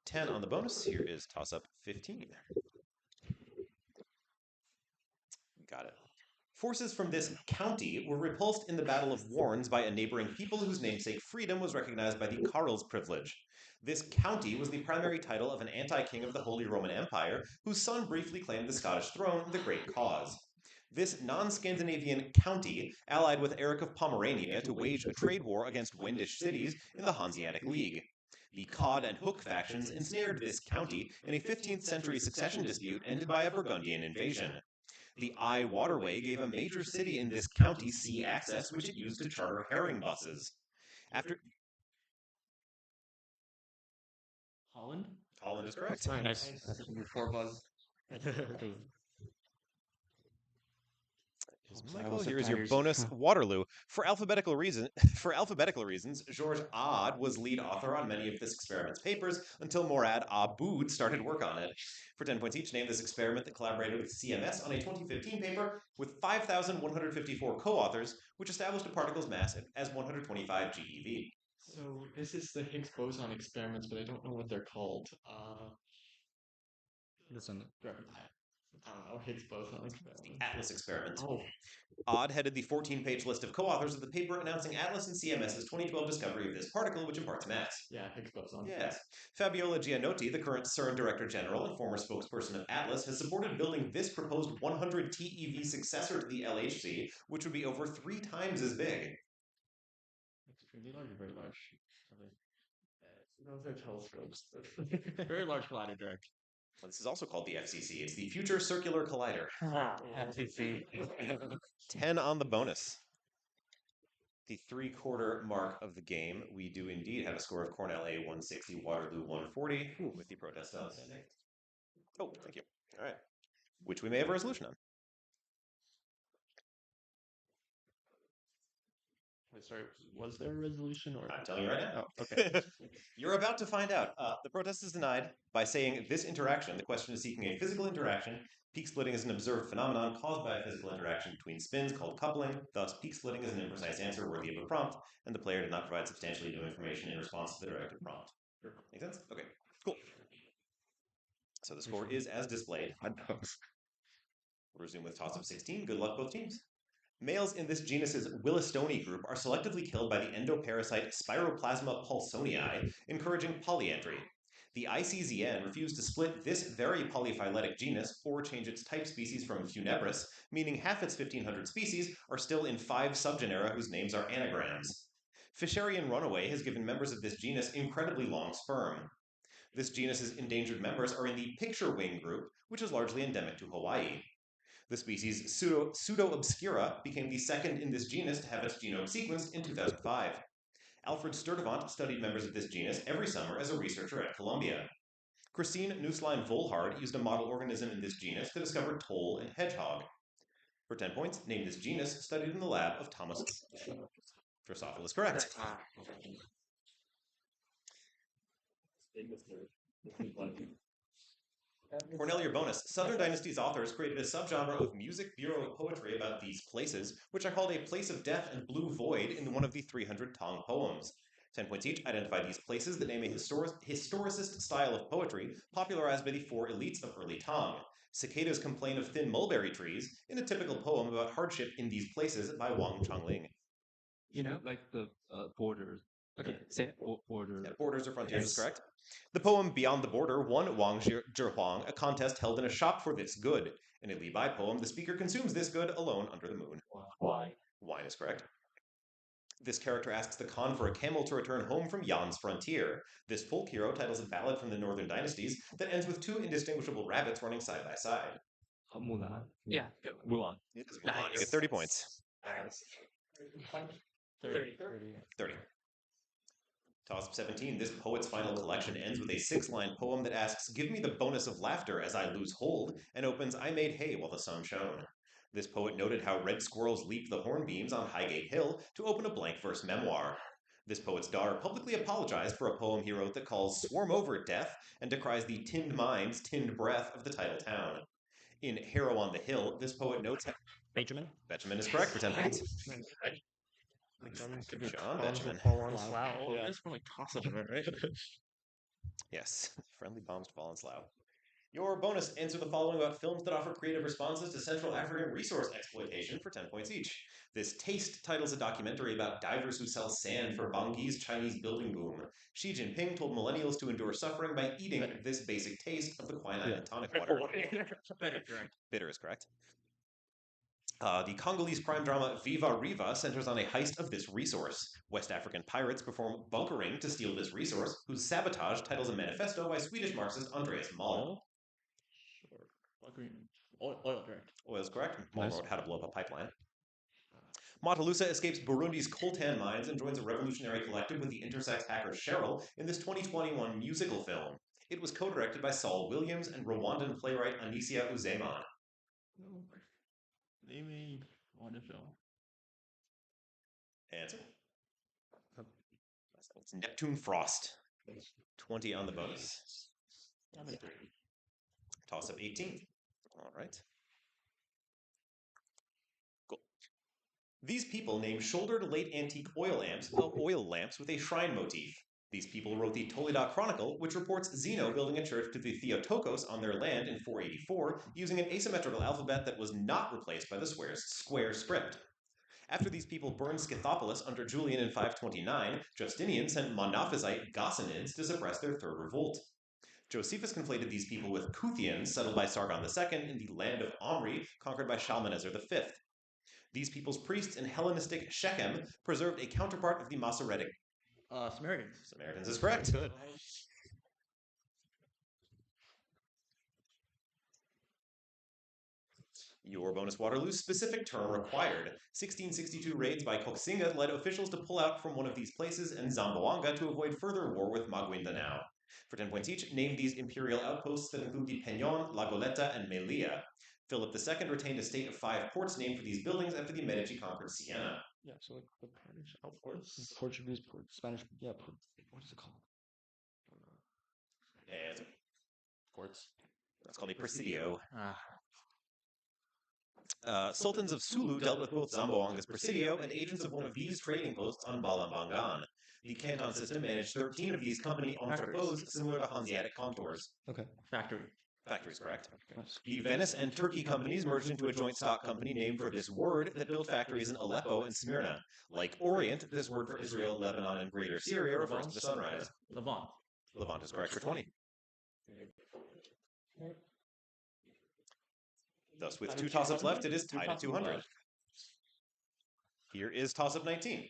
10 on the bonus. Here is toss-up 15. Got it. Forces from this county were repulsed in the Battle of Warnes by a neighboring people whose namesake freedom was recognized by the Karls privilege. This county was the primary title of an anti-king of the Holy Roman Empire, whose son briefly claimed the Scottish throne in the Great Cause. This non-Scandinavian county allied with Eric of Pomerania to wage a trade war against Wendish cities in the Hanseatic League. The Cod and Hook factions ensnared this county in a 15th century succession dispute ended by a Burgundian invasion. The Eye Waterway gave a major city in this county sea access, which it used to charter herring buses. After Holland? Holland is correct. Nice. Before buzz. Michael, here's your bonus Waterloo. For alphabetical reasons, Georges Ade was lead author on many of this experiment's papers until Morad Aboud started work on it. For 10 points each, name this experiment that collaborated with CMS on a 2015 paper with 5,154 co-authors, which established a particle's mass as 125 GeV. So this is the Higgs boson experiments, but I don't know what they're called. Listen. I don't know, Higgs boson experiment. Atlas experiment. Oh. Odd headed the 14-page list of co-authors of the paper announcing Atlas and CMS's 2012 discovery of this particle, which imparts mass. Yeah, Higgs boson. Yes. Fabiola Gianotti, the current CERN Director General and former spokesperson of Atlas, has supported building this proposed 100 TeV successor to the LHC, which would be over 3 times as big. Extremely large or very large? Those are telescopes. Very large collider direct. Well, this is also called the FCC. It's the Future Circular Collider. FCC. 10 on the bonus. The 3/4 mark of the game. We do indeed have a score of Cornell A 160, Waterloo 140, with the protest on. Oh, thank you. All right. Which we may have a resolution on. Wait, sorry, was there a resolution or? I'm telling you right now. Oh, okay. You're about to find out. The protest is denied by saying this interaction, the question is seeking a physical interaction. Peak splitting is an observed phenomenon caused by a physical interaction between spins called coupling. Thus, peak splitting is an imprecise answer worthy of a prompt, and the player did not provide substantially new information in response to the directed prompt. Make sense? Okay, cool. So the score is as displayed. We'll resume with toss of 16. Good luck, both teams. Males in this genus's Willistoni group are selectively killed by the endoparasite Spiroplasma pulsonii, encouraging polyandry. The ICZN refused to split this very polyphyletic genus or change its type species from Funebris, meaning half its 1,500 species are still in 5 subgenera whose names are anagrams. Fisherian runaway has given members of this genus incredibly long sperm. This genus's endangered members are in the picture wing group, which is largely endemic to Hawaii. The species Pseudo-obscura became the second in this genus to have its genome sequenced in 2005. Alfred Sturtevant studied members of this genus every summer as a researcher at Columbia. Christine Nusslein-Volhard used a model organism in this genus to discover toll and hedgehog. For 10 points, name this genus studied in the lab of Thomas Drosophila is correct. Cornell, your bonus. Southern Dynasty's authors created a subgenre of music bureau poetry about these places, which are called a place of death and blue void in one of the 300 Tong poems. 10 points each. Identify these places that name a historicist style of poetry popularized by the four elites of early Tang. Cicadas complain of thin mulberry trees in a typical poem about hardship in these places by Wang Changling. You know, like the borders. Okay, say it. Border. Yeah, borders or frontiers is correct. The poem Beyond the Border won Wang Zhihuang a contest held in a shop for this good. In a Li Bai poem, the speaker consumes this good alone under the moon. Why? Wine is correct. This character asks the Khan for a camel to return home from Yan's frontier. This folk hero titles a ballad from the northern dynasties that ends with two indistinguishable rabbits running side by side. Mulan. Yeah. Mulan. It is Mulan. You get 30 points. 30. 30. Toss-up 17. This poet's final collection ends with a 6-line poem that asks, "Give me the bonus of laughter as I lose hold," and opens, "I made hay while the sun shone." This poet noted how red squirrels leaped the hornbeams on Highgate Hill to open a blank verse memoir. This poet's daughter publicly apologized for a poem he wrote that calls "Swarm over death" and decries the tinned minds, tinned breath of the title town. In Harrow on the Hill, this poet notes... Benjamin? Benjamin is correct for 10 points. Good job, Benjamin. Wow. That's for like toss-up, right? Yes, friendly bombs to fall in Slough. Your bonus, answer the following about films that offer creative responses to Central African resource exploitation for 10 points each. This Taste titles a documentary about divers who sell sand for Banghi's Chinese building boom. Xi Jinping told millennials to endure suffering by eating this basic taste of the quinine and tonic water. Bitter is correct. The Congolese crime drama Viva Riva centers on a heist of this resource. West African pirates perform bunkering to steal this resource, whose sabotage titles a manifesto by Swedish Marxist Andreas Malm. Oil direct. Oil is correct. Malm wrote How to Blow Up a Pipeline. Matalusa escapes Burundi's coltan mines and joins a revolutionary collective with the intersex hacker Cheryl in this 2021 musical film. It was co-directed by Saul Williams and Rwandan playwright Anisia Uzeman. They made one film. Answer? It's Neptune Frost. 20 on the bonus. Toss up 18. All right. Cool. These people named shouldered late antique oil lamps with a shrine motif. These people wrote the Toledo Chronicle, which reports Zeno building a church to the Theotokos on their land in 484 using an asymmetrical alphabet that was not replaced by the square script. After these people burned Scythopolis under Julian in 529, Justinian sent Monophysite Ghassanids to suppress their third revolt. Josephus conflated these people with Kuthians settled by Sargon II in the land of Omri, conquered by Shalmaneser V. These people's priests in Hellenistic Shechem preserved a counterpart of the Masoretic Samaritans. Samaritans is correct. Good. Your bonus Waterloo specific term required. 1662 raids by Koksinga led officials to pull out from one of these places and Zamboanga to avoid further war with Maguindanao. For 10 points each, name these imperial outposts that include the Peñon, La Goleta, and Melilla. Philip II retained a state of 5 ports named for these buildings after the Medici conquered Siena. Yeah, so like the Spanish outports, Portuguese port, Spanish, yeah, port, what is it called? And ports. That's called a presidio. Sultans of Sulu dealt with both Zamboanga's presidio and agents of one of these trading posts on Balambangan. The canton system managed 13 of these company entrepôts similar to Hanseatic contours. Okay. Factories, correct. The Venice and Turkey companies merged into a joint stock company named for this word that built factories in Aleppo and Smyrna. Like Orient, this word for Israel, Lebanon, and Greater Syria refers to the sunrise. Levant. Levant is correct for 20. Thus, with 2 toss-ups left, it is tied at 200. Here is toss-up 19.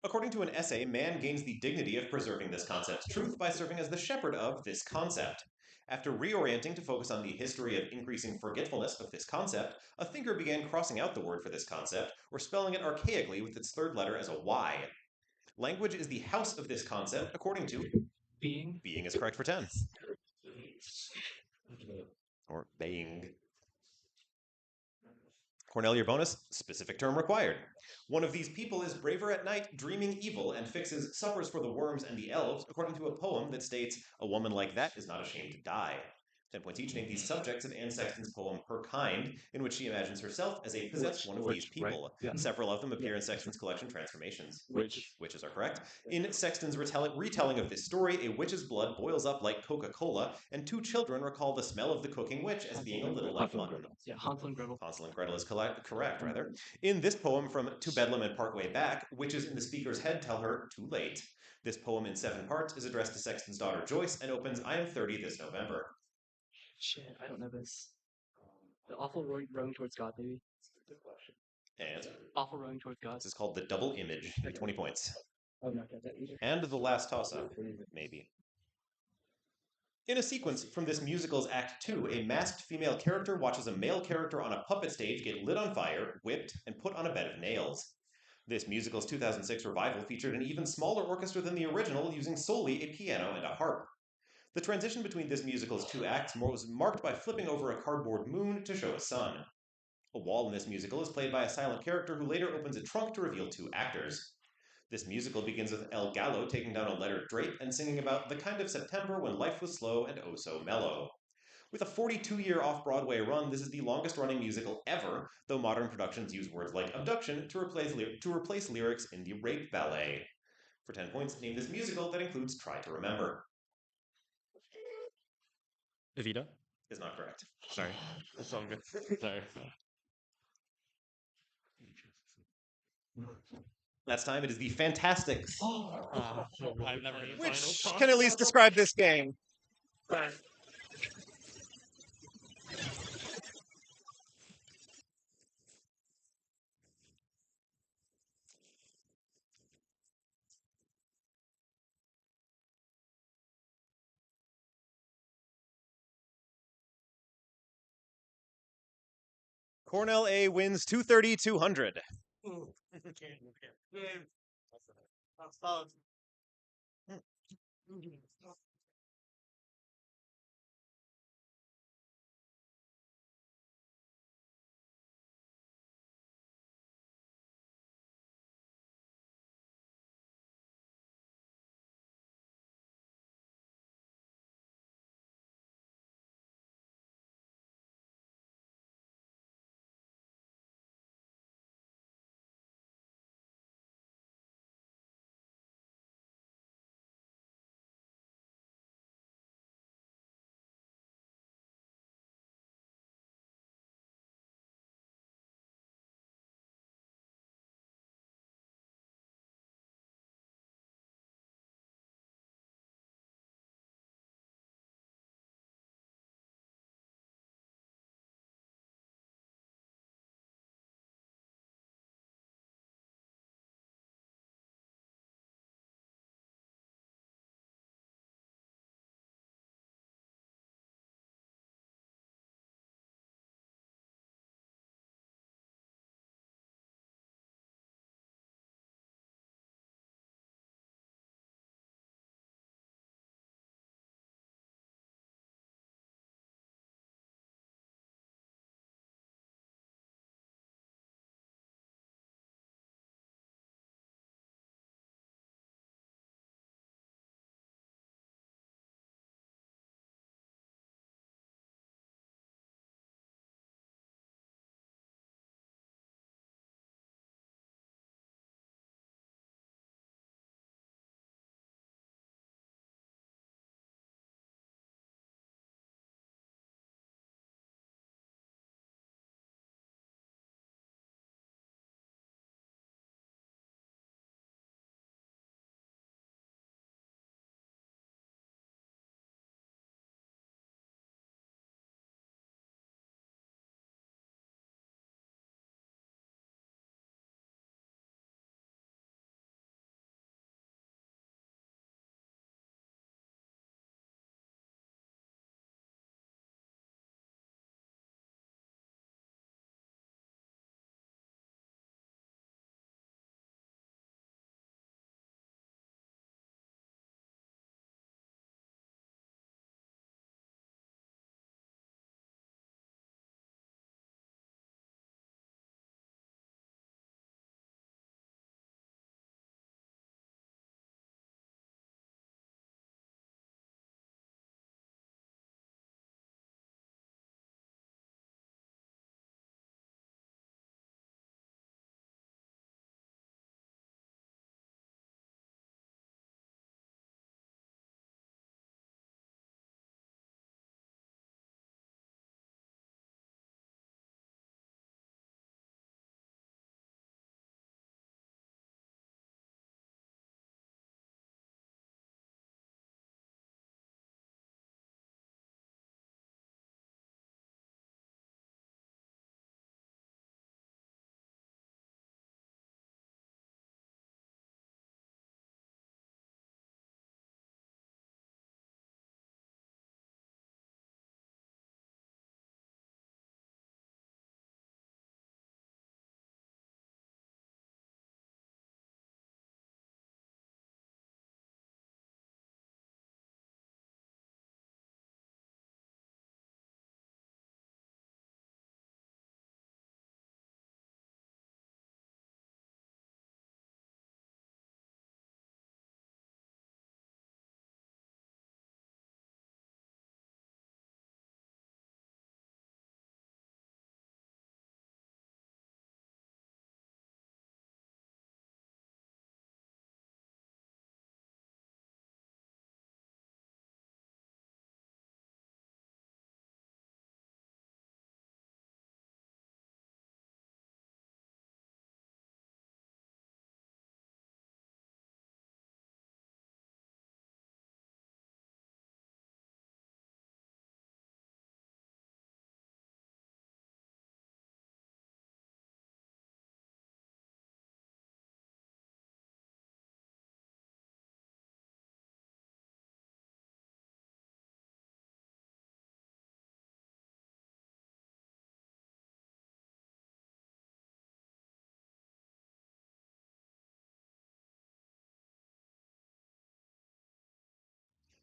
According to an essay, man gains the dignity of preserving this concept's truth by serving as the shepherd of this concept. After reorienting to focus on the history of increasing forgetfulness of this concept, a thinker began crossing out the word for this concept, or spelling it archaically with its third letter as a Y. Language is the house of this concept, according to Being. Being is correct for 10. Or being. Cornell, your bonus, specific term required. One of these people is braver at night, dreaming evil, and fixes suppers for the worms and the elves, according to a poem that states, a woman like that is not ashamed to die. 10 points each. Name these subjects of Anne Sexton's poem Her Kind, in which she imagines herself as a possessed one of these people. Right? Yeah. Several of them appear in Sexton's collection Transformations. Witches are correct. Yeah. In Sexton's retelling of this story, a witch's blood boils up like Coca-Cola, and two children recall the smell of the cooking witch as being a little like mutton. Yeah, Hansel and Gretel. Hansel and Gretel is correct, rather. In this poem from To Bedlam and Partway Back, witches in the speaker's head tell her, too late. This poem in 7 parts is addressed to Sexton's daughter Joyce and opens I Am 30 this November. Shit, I don't know this. The awful rowing towards God, maybe. And Awful rowing towards God. this is called The Double Image. 20 points. I've not got that either. And the last toss-up, maybe. In a sequence from this musical's Act 2, a masked female character watches a male character on a puppet stage get lit on fire, whipped, and put on a bed of nails. This musical's 2006 revival featured an even smaller orchestra than the original, using solely a piano and a harp. The transition between this musical's 2 acts was marked by flipping over a cardboard moon to show a sun. A wall in this musical is played by a silent character who later opens a trunk to reveal 2 actors. This musical begins with El Gallo taking down a lettered drape and singing about the kind of September when life was slow and oh so mellow. With a 42-year off-Broadway run, this is the longest-running musical ever, though modern productions use words like abduction to replace lyrics in the rape ballet. For 10 points, name this musical that includes Try to Remember. Evita? Is not correct. Sorry. That's all good. Sorry. Last time, it is the Fantastics. I've never heard Which can at least describe this game. Cornell A wins 230-200.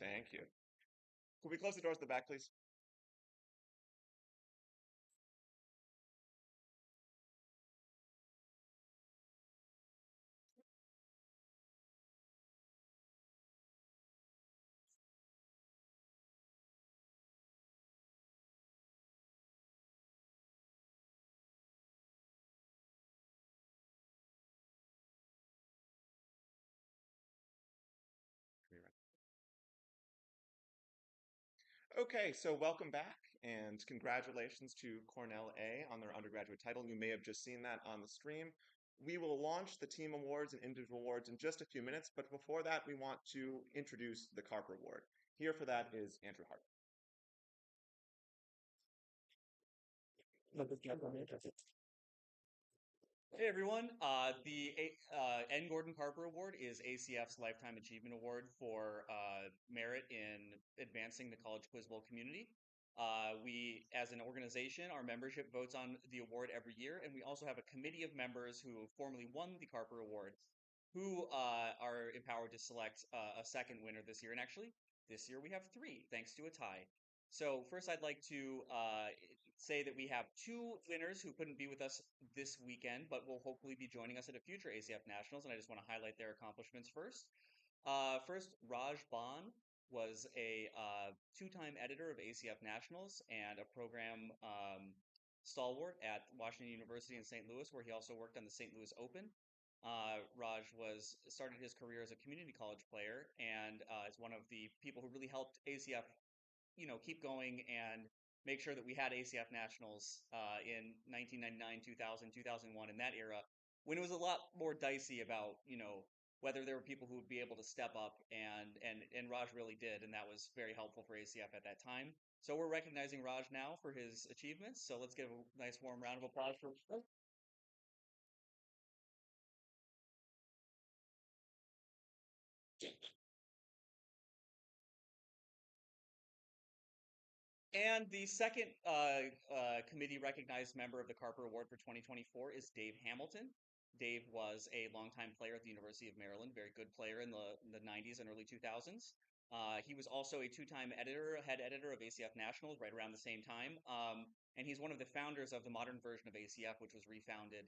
Thank you. Could we close the doors at the back, please? Okay, so welcome back and congratulations to Cornell A on their undergraduate title. You may have just seen that on the stream. We will launch the team awards and individual awards in just a few minutes, but before that, we want to introduce the Carper Award. Here for that is Andrew Hart. Hey everyone, the N. Gordon Carper Award is ACF's Lifetime Achievement Award for merit in advancing the college quiz bowl community. We, as an organization, our membership votes on the award every year, and we also have a committee of members who formally won the Carper Award, who are empowered to select a second winner this year. And actually, this year we have three, thanks to a tie. So first, I'd like to say that we have two winners who couldn't be with us this weekend, but will hopefully be joining us at a future ACF Nationals, and I just want to highlight their accomplishments first. First, Raj Bhan was a two-time editor of ACF Nationals and a program stalwart at Washington University in St. Louis, where he also worked on the St. Louis Open. Raj started his career as a community college player and is one of the people who really helped ACF keep going and make sure that we had ACF Nationals in 1999, 2000, 2001, in that era, when it was a lot more dicey about, whether there were people who would be able to step up, and Raj really did, and that was very helpful for ACF at that time. So we're recognizing Raj now for his achievements, so let's give a nice warm round of applause for And the second committee recognized member of the Carper Award for 2024 is Dave Hamilton. Dave was a longtime player at the University of Maryland, very good player in the 90s and early 2000s. He was also a two-time head editor of ACF Nationals right around the same time. And he's one of the founders of the modern version of ACF, which was refounded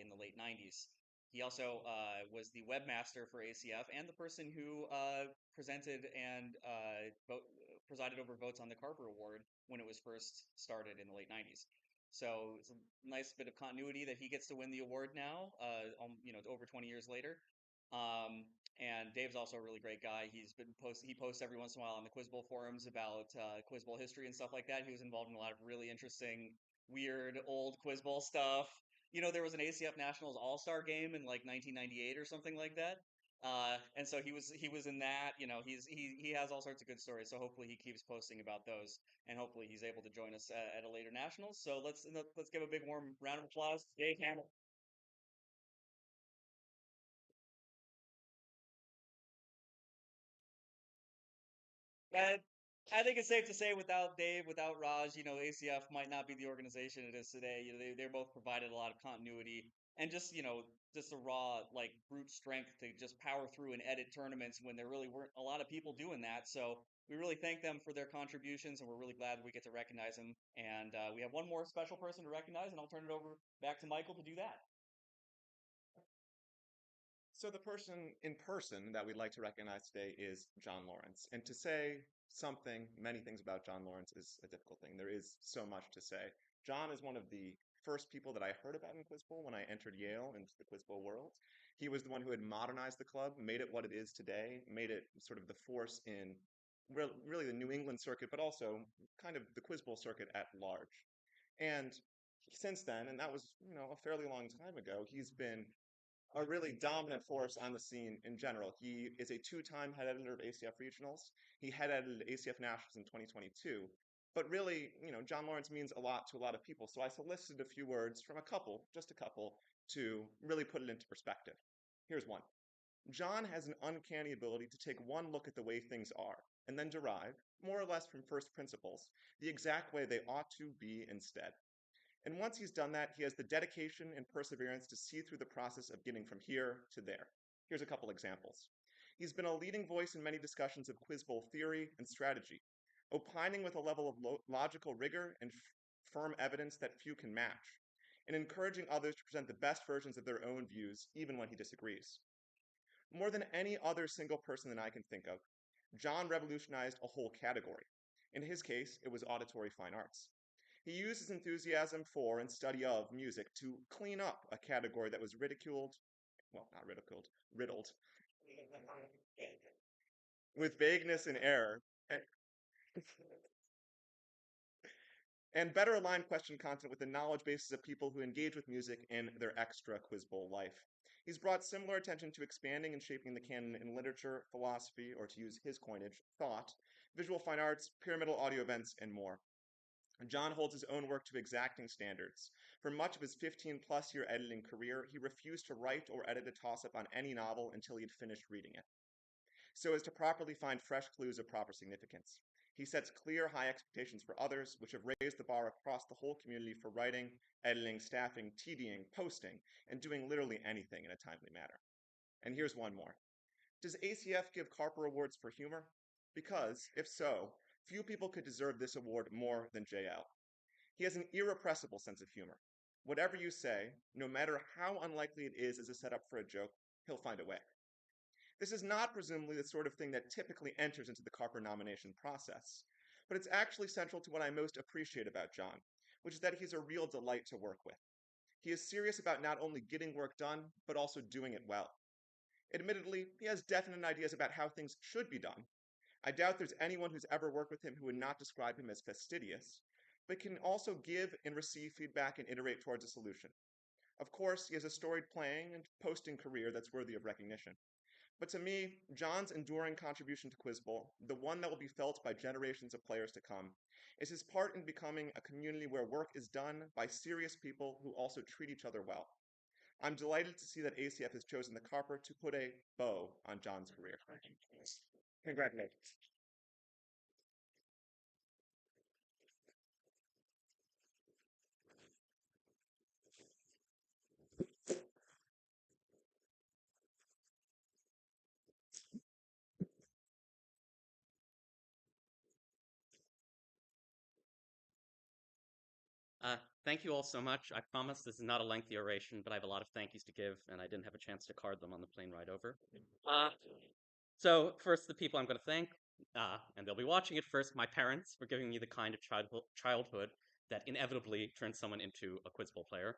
in the late 90s. He also was the webmaster for ACF and the person who presented and presided over votes on the Carper Award when it was first started in the late 90s. So it's a nice bit of continuity that he gets to win the award now, over 20 years later. And Dave's also a really great guy. He posts every once in a while on the Quiz Bowl forums about Quiz Bowl history and stuff like that. He was involved in a lot of really interesting, weird, old Quiz Bowl stuff. There was an ACF Nationals All-Star game in like 1998 or something like that. And so he was in that. He has all sorts of good stories. So hopefully he keeps posting about those, and hopefully he's able to join us at a later nationals. So let's give a big warm round of applause to Dave Hamilton. And I think it's safe to say without Dave, without Raj, ACF might not be the organization it is today. They both provided a lot of continuity and just a raw, like, brute strength to just power through and edit tournaments when there really weren't a lot of people doing that. So we really thank them for their contributions, and we're really glad we get to recognize them. And we have one more special person to recognize, and I'll turn it over back to Michael to do that. So the person in person that we'd like to recognize today is John Lawrence. And to say many things about John Lawrence is a difficult thing. There is so much to say. John is one of the first people that I heard about in Quiz Bowl when I entered Yale into the Quiz Bowl world. He was the one who had modernized the club, made it what it is today, made it sort of the force in really the New England circuit, but also kind of the Quiz Bowl circuit at large. And since then, and that was, a fairly long time ago, he's been a really dominant force on the scene in general. He is a two-time head editor of ACF Regionals. He head edited ACF Nationals in 2022. But really, John Lawrence means a lot to a lot of people. So I solicited a few words from just a couple, to really put it into perspective. Here's one. John has an uncanny ability to take one look at the way things are and then derive, more or less from first principles, the exact way they ought to be instead. And once he's done that, he has the dedication and perseverance to see through the process of getting from here to there. Here's a couple examples. He's been a leading voice in many discussions of quiz bowl theory and strategy, opining with a level of logical rigor and firm evidence that few can match, and encouraging others to present the best versions of their own views, even when he disagrees. More than any other single person that I can think of, John revolutionized a whole category. In his case, it was auditory fine arts. He used his enthusiasm for and study of music to clean up a category that was riddled with vagueness and error, and better align question content with the knowledge bases of people who engage with music in their extra quiz bowl life. He's brought similar attention to expanding and shaping the canon in literature, philosophy, or to use his coinage, thought, visual fine arts, pyramidal audio events, and more. John holds his own work to exacting standards. For much of his 15-plus year editing career, he refused to write or edit a toss-up on any novel until he had finished reading it, so as to properly find fresh clues of proper significance. He sets clear, high expectations for others, which have raised the bar across the whole community for writing, editing, staffing, TDing, posting, and doing literally anything in a timely manner. And here's one more. Does ACF give Carper awards for humor? Because, if so, few people could deserve this award more than JL. He has an irrepressible sense of humor. Whatever you say, no matter how unlikely it is as a setup for a joke, he'll find a way. This is not presumably the sort of thing that typically enters into the Carper nomination process, but it's actually central to what I most appreciate about John, which is that he's a real delight to work with. He is serious about not only getting work done, but also doing it well. Admittedly, he has definite ideas about how things should be done. I doubt there's anyone who's ever worked with him who would not describe him as fastidious, but can also give and receive feedback and iterate towards a solution. Of course, he has a storied playing and posting career that's worthy of recognition. But to me, John's enduring contribution to Quiz Bowl, the one that will be felt by generations of players to come, is his part in becoming a community where work is done by serious people who also treat each other well. I'm delighted to see that ACF has chosen the Carper to put a bow on John's career. Congratulations. Thank you all so much. I promise this is not a lengthy oration, but I have a lot of thank yous to give, and I didn't have a chance to card them on the plane ride over. So first, the people I'm going to thank, and they'll be watching it first, my parents for giving me the kind of childhood that inevitably turns someone into a Quiz Bowl player.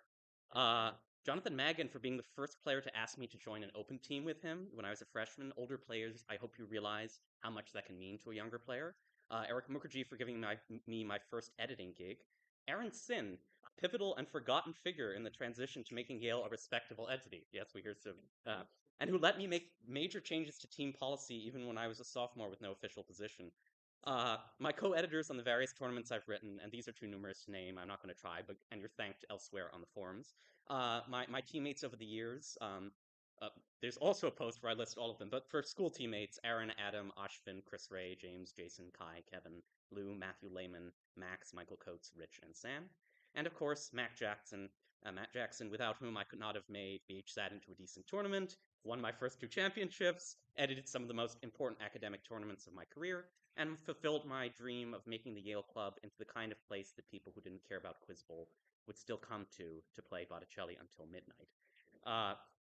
Jonathan Magan for being the first player to ask me to join an open team with him when I was a freshman. Older players, I hope you realize how much that can mean to a younger player. Eric Mukherjee for giving me my first editing gig. Aaron Sin, a pivotal and forgotten figure in the transition to making Yale a respectable entity. Yes, we hear so. And who let me make major changes to team policy even when I was a sophomore with no official position. My co-editors on the various tournaments I've written, and these are too numerous to name, I'm not going to try, and you're thanked elsewhere on the forums. My teammates over the years, there's also a post where I list all of them, but for school teammates, Aaron, Adam, Ashvin, Chris Ray, James, Jason, Kai, Kevin, Lou, Matthew Lehman, Max, Michael Coates, Rich, and Sam. And of course, Matt Jackson, without whom I could not have made BHSAT into a decent tournament, won my first 2 championships, edited some of the most important academic tournaments of my career, and fulfilled my dream of making the Yale Club into the kind of place that people who didn't care about Quiz Bowl would still come to play Botticelli until midnight.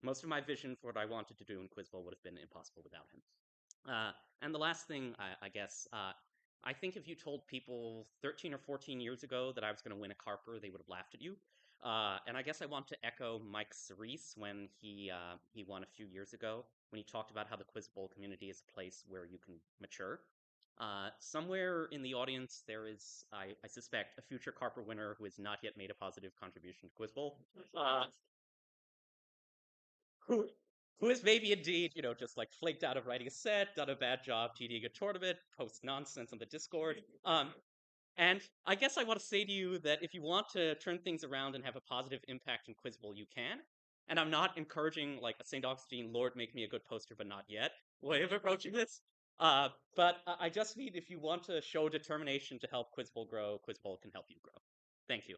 Most of my vision for what I wanted to do in Quiz Bowl would have been impossible without him. And the last thing, I guess, I think if you told people 13 or 14 years ago that I was going to win a Carper, they would have laughed at you. And I guess I want to echo Mike Cerise when he won a few years ago, when he talked about how the Quiz Bowl community is a place where you can mature. Somewhere in the audience, there is, I suspect, a future Carper winner who has not yet made a positive contribution to Quiz Bowl. Who is maybe indeed, just like flaked out of writing a set, done a bad job TDing a tournament, post nonsense on the Discord. And I guess I want to say to you that if you want to turn things around and have a positive impact in Quiz Bowl, you can. And I'm not encouraging like a St. Augustine, Lord, make me a good poster, but not yet way of approaching this. But I just mean if you want to show determination to help Quiz Bowl grow, Quiz Bowl can help you grow. Thank you.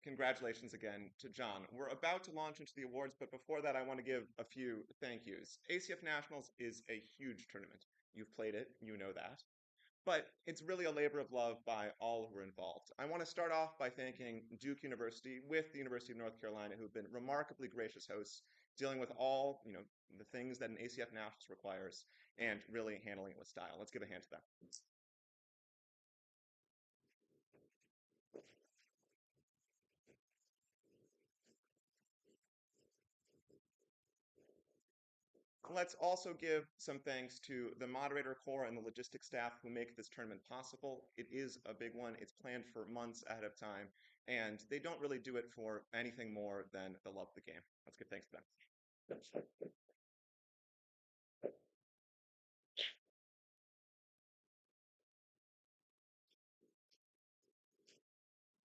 congratulations again to John. We're about to launch into the awards, but before that, I want to give a few thank yous. ACF Nationals is a huge tournament. You've played it, you know that. But it's really a labor of love by all who are involved. I want to start off by thanking Duke University with the University of North Carolina, who've been remarkably gracious hosts, dealing with all, the things that an ACF Nationals requires, and really handling it with style. Let's give a hand to them. Let's also give some thanks to the moderator core and the logistics staff who make this tournament possible. It is a big one. It's planned for months ahead of time, and they don't really do it for anything more than the love of the game. Let's give thanks to them.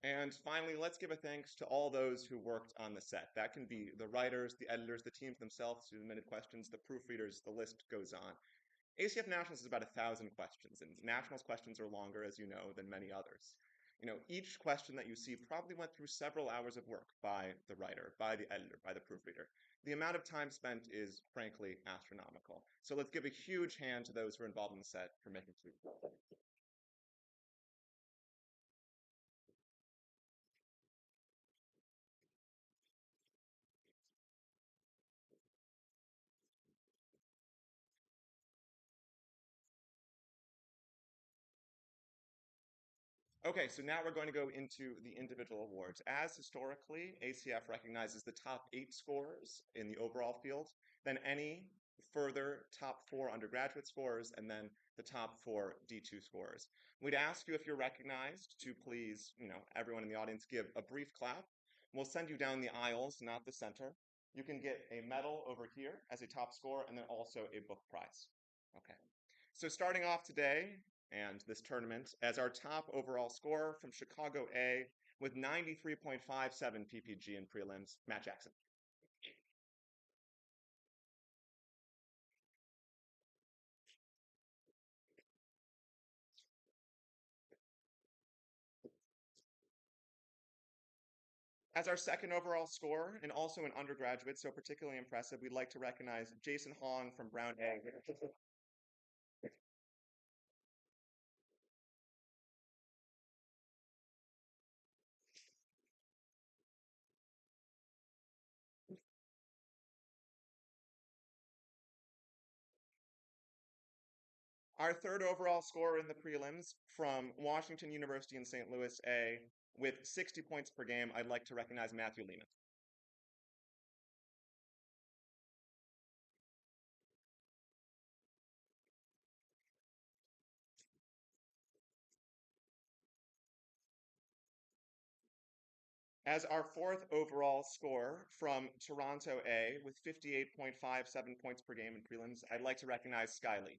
And finally, let's give a thanks to all those who worked on the set. That can be the writers, the editors, the teams themselves who submitted questions, the proofreaders, the list goes on. ACF Nationals is about 1,000 questions, and Nationals questions are longer, as you know, than many others. Each question that you see probably went through several hours of work by the writer, by the editor, by the proofreader. The amount of time spent is, frankly, astronomical. So let's give a huge hand to those who are involved in the set for making it through. Okay, so now we're going to go into the individual awards. As historically, ACF recognizes the top 8 scorers in the overall field, then any further top 4 undergraduate scorers, and then the top 4 D2 scorers. We'd ask you, if you're recognized, to please, everyone in the audience give a brief clap. We'll send you down the aisles, not the center. You can get a medal over here as a top scorer, and then also a book prize. Okay. So starting off today, and this tournament, as our top overall scorer from Chicago A with 93.57 PPG in prelims, Matt Jackson. As our second overall scorer, and also an undergraduate, so particularly impressive, we'd like to recognize Jason Hong from Brown A. Our third overall scorer in the prelims from Washington University in St. Louis A with 60 points per game, I'd like to recognize Matthew Lehman. As our fourth overall scorer from Toronto A with 58.57 points per game in prelims, I'd like to recognize Sky Lee.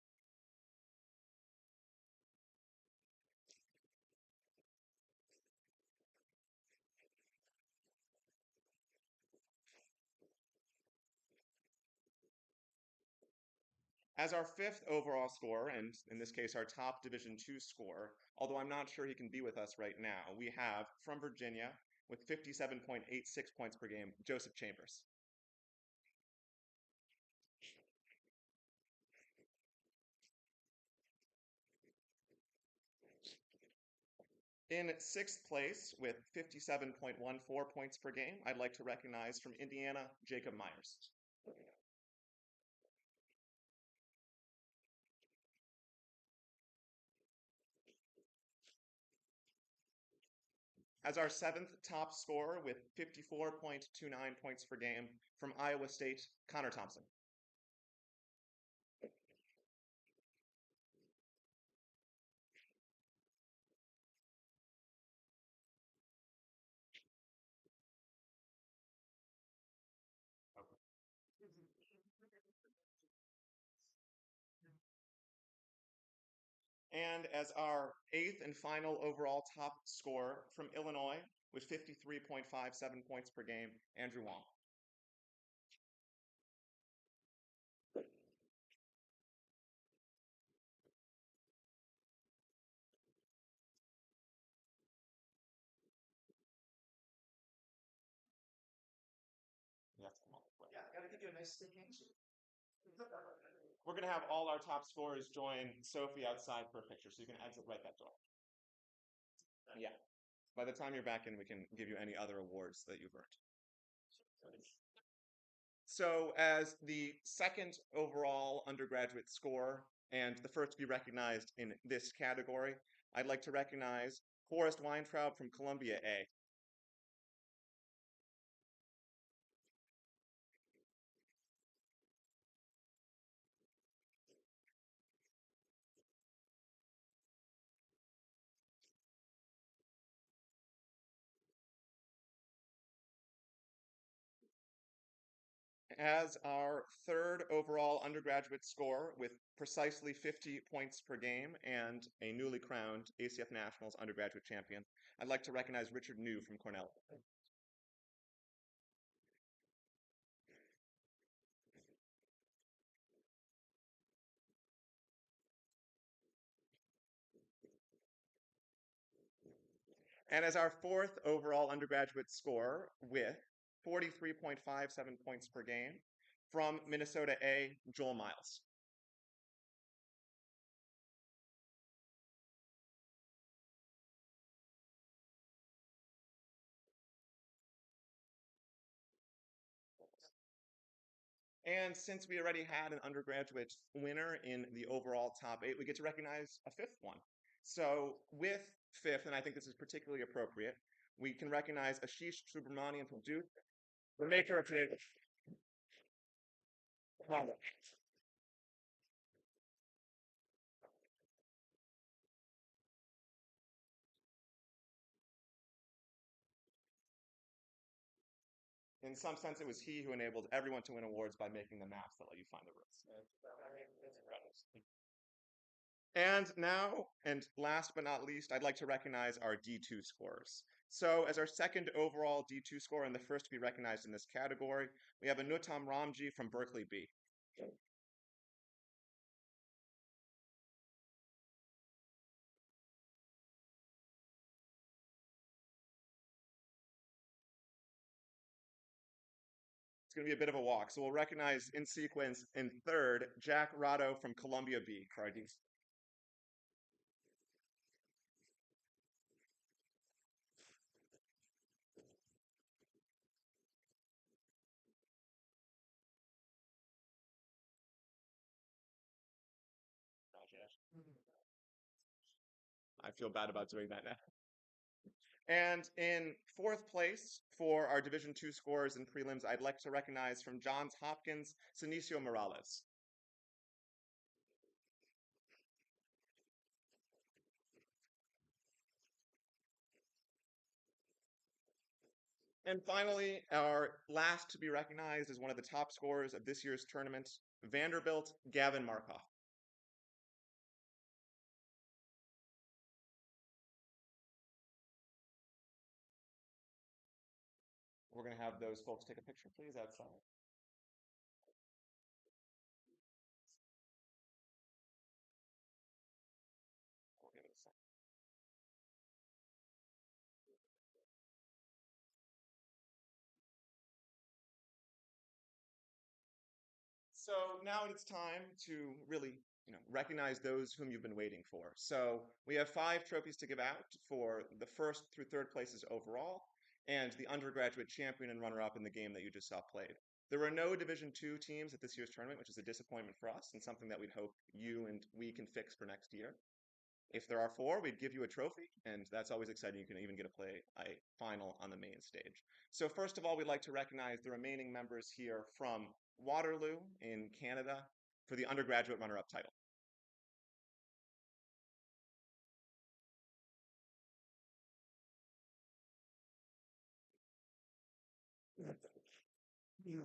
As our fifth overall scorer, and in this case our top Division II scorer, although I'm not sure he can be with us right now, we have, from Virginia, with 57.86 points per game, Joseph Chambers. In sixth place, with 57.14 points per game, I'd like to recognize from Indiana, Jacob Myers. As our seventh top scorer with 54.29 points per game from Iowa State, Connor Thompson. And as our eighth and final overall top scorer from Illinois with 53.57 points per game, Andrew Wong. We're going to have all our top scorers join Sophie outside for a picture, so you can exit right that door. Yeah. By the time you're back in, we can give you any other awards that you've earned. So as the second overall undergraduate score and the first to be recognized in this category, I'd like to recognize Forrest Weintraub from Columbia A. As our third overall undergraduate score with precisely 50 points per game and a newly crowned ACF Nationals undergraduate champion, I'd like to recognize Richard New from Cornell. And as our fourth overall undergraduate score with 43.57 points per game from Minnesota A, Joel Miles. And since we already had an undergraduate winner in the overall top 8, we get to recognize a fifth one. So with fifth, and I think this is particularly appropriate, we can recognize Ashish Subramanian from Duke, the maker of the In some sense, it was he who enabled everyone to win awards by making the maps that let you find the routes. And now, and last but not least, I'd like to recognize our D2 scorers. So as our second overall D2 score and the first to be recognized in this category, we have Anutam Ramji from Berkeley B. It's going to be a bit of a walk, so we'll recognize in sequence in third, Jack Rado from Columbia B for our D. I feel bad about doing that now. And in fourth place for our Division II scores and prelims, I'd like to recognize from Johns Hopkins, Sinicio Morales. And finally, our last to be recognized as one of the top scorers of this year's tournament, Vanderbilt, Gavin Markoff. We're going to have those folks take a picture, please, outside. We'll give it a second. So now it's time to really, recognize those whom you've been waiting for. So we have 5 trophies to give out for the first through third places overall, and the undergraduate champion and runner-up in the game that you just saw played. There were no Division II teams at this year's tournament, which is a disappointment for us and something that we'd hope you and we can fix for next year. If there are 4, we'd give you a trophy, and that's always exciting. You can even get to play a final on the main stage. So first of all, we'd like to recognize the remaining members here from Waterloo in Canada for the undergraduate runner-up title. And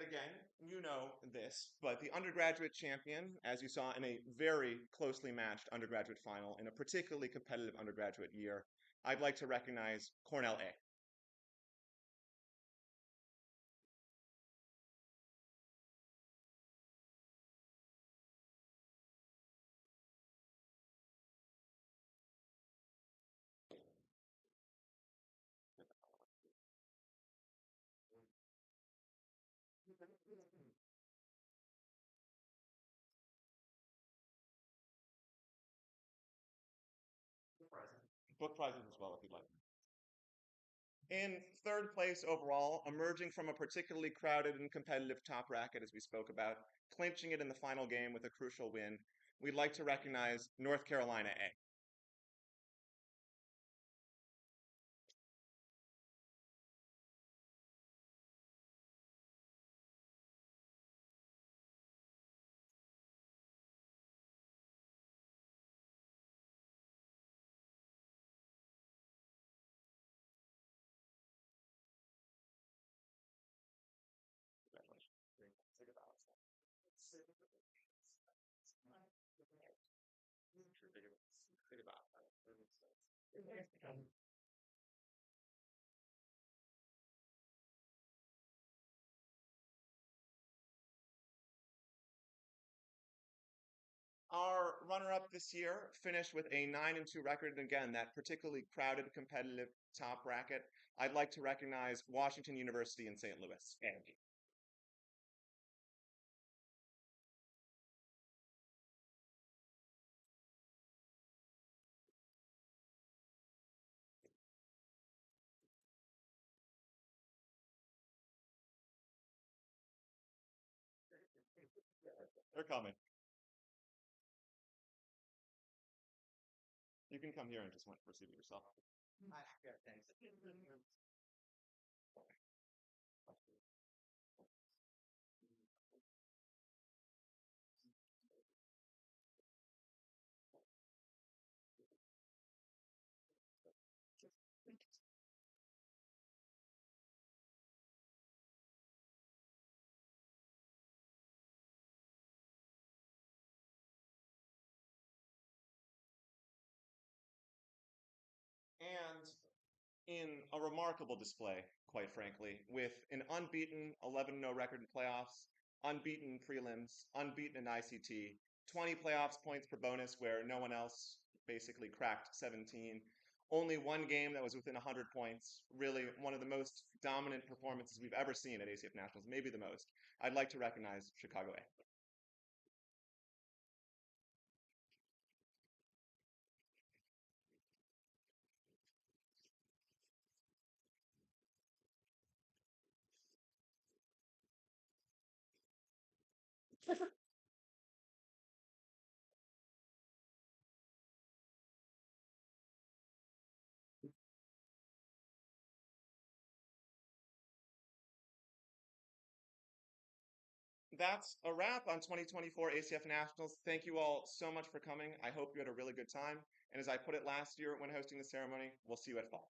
again, you know this, but the undergraduate champion, as you saw in a very closely matched undergraduate final in a particularly competitive undergraduate year, I'd like to recognize Cornell A. Book prizes as well, if you'd like. In third place overall, emerging from a particularly crowded and competitive top bracket, as we spoke about, clinching it in the final game with a crucial win, we'd like to recognize North Carolina A. Our runner-up this year finished with a 9-2 record, and again, that particularly crowded, competitive top bracket. I'd like to recognize Washington University in St. Louis. They're coming. You can come here and just proceed with yourself. And in a remarkable display, quite frankly, with an unbeaten 11-0 record in playoffs, unbeaten prelims, unbeaten in ICT, 20 playoffs points per bonus where no one else basically cracked 17. Only one game that was within 100 points. Really one of the most dominant performances we've ever seen at ACF Nationals, maybe the most. I'd like to recognize Chicago A. That's a wrap on 2024 ACF Nationals. Thank you all so much for coming. I hope you had a really good time. And as I put it last year when hosting the ceremony, we'll see you at fall.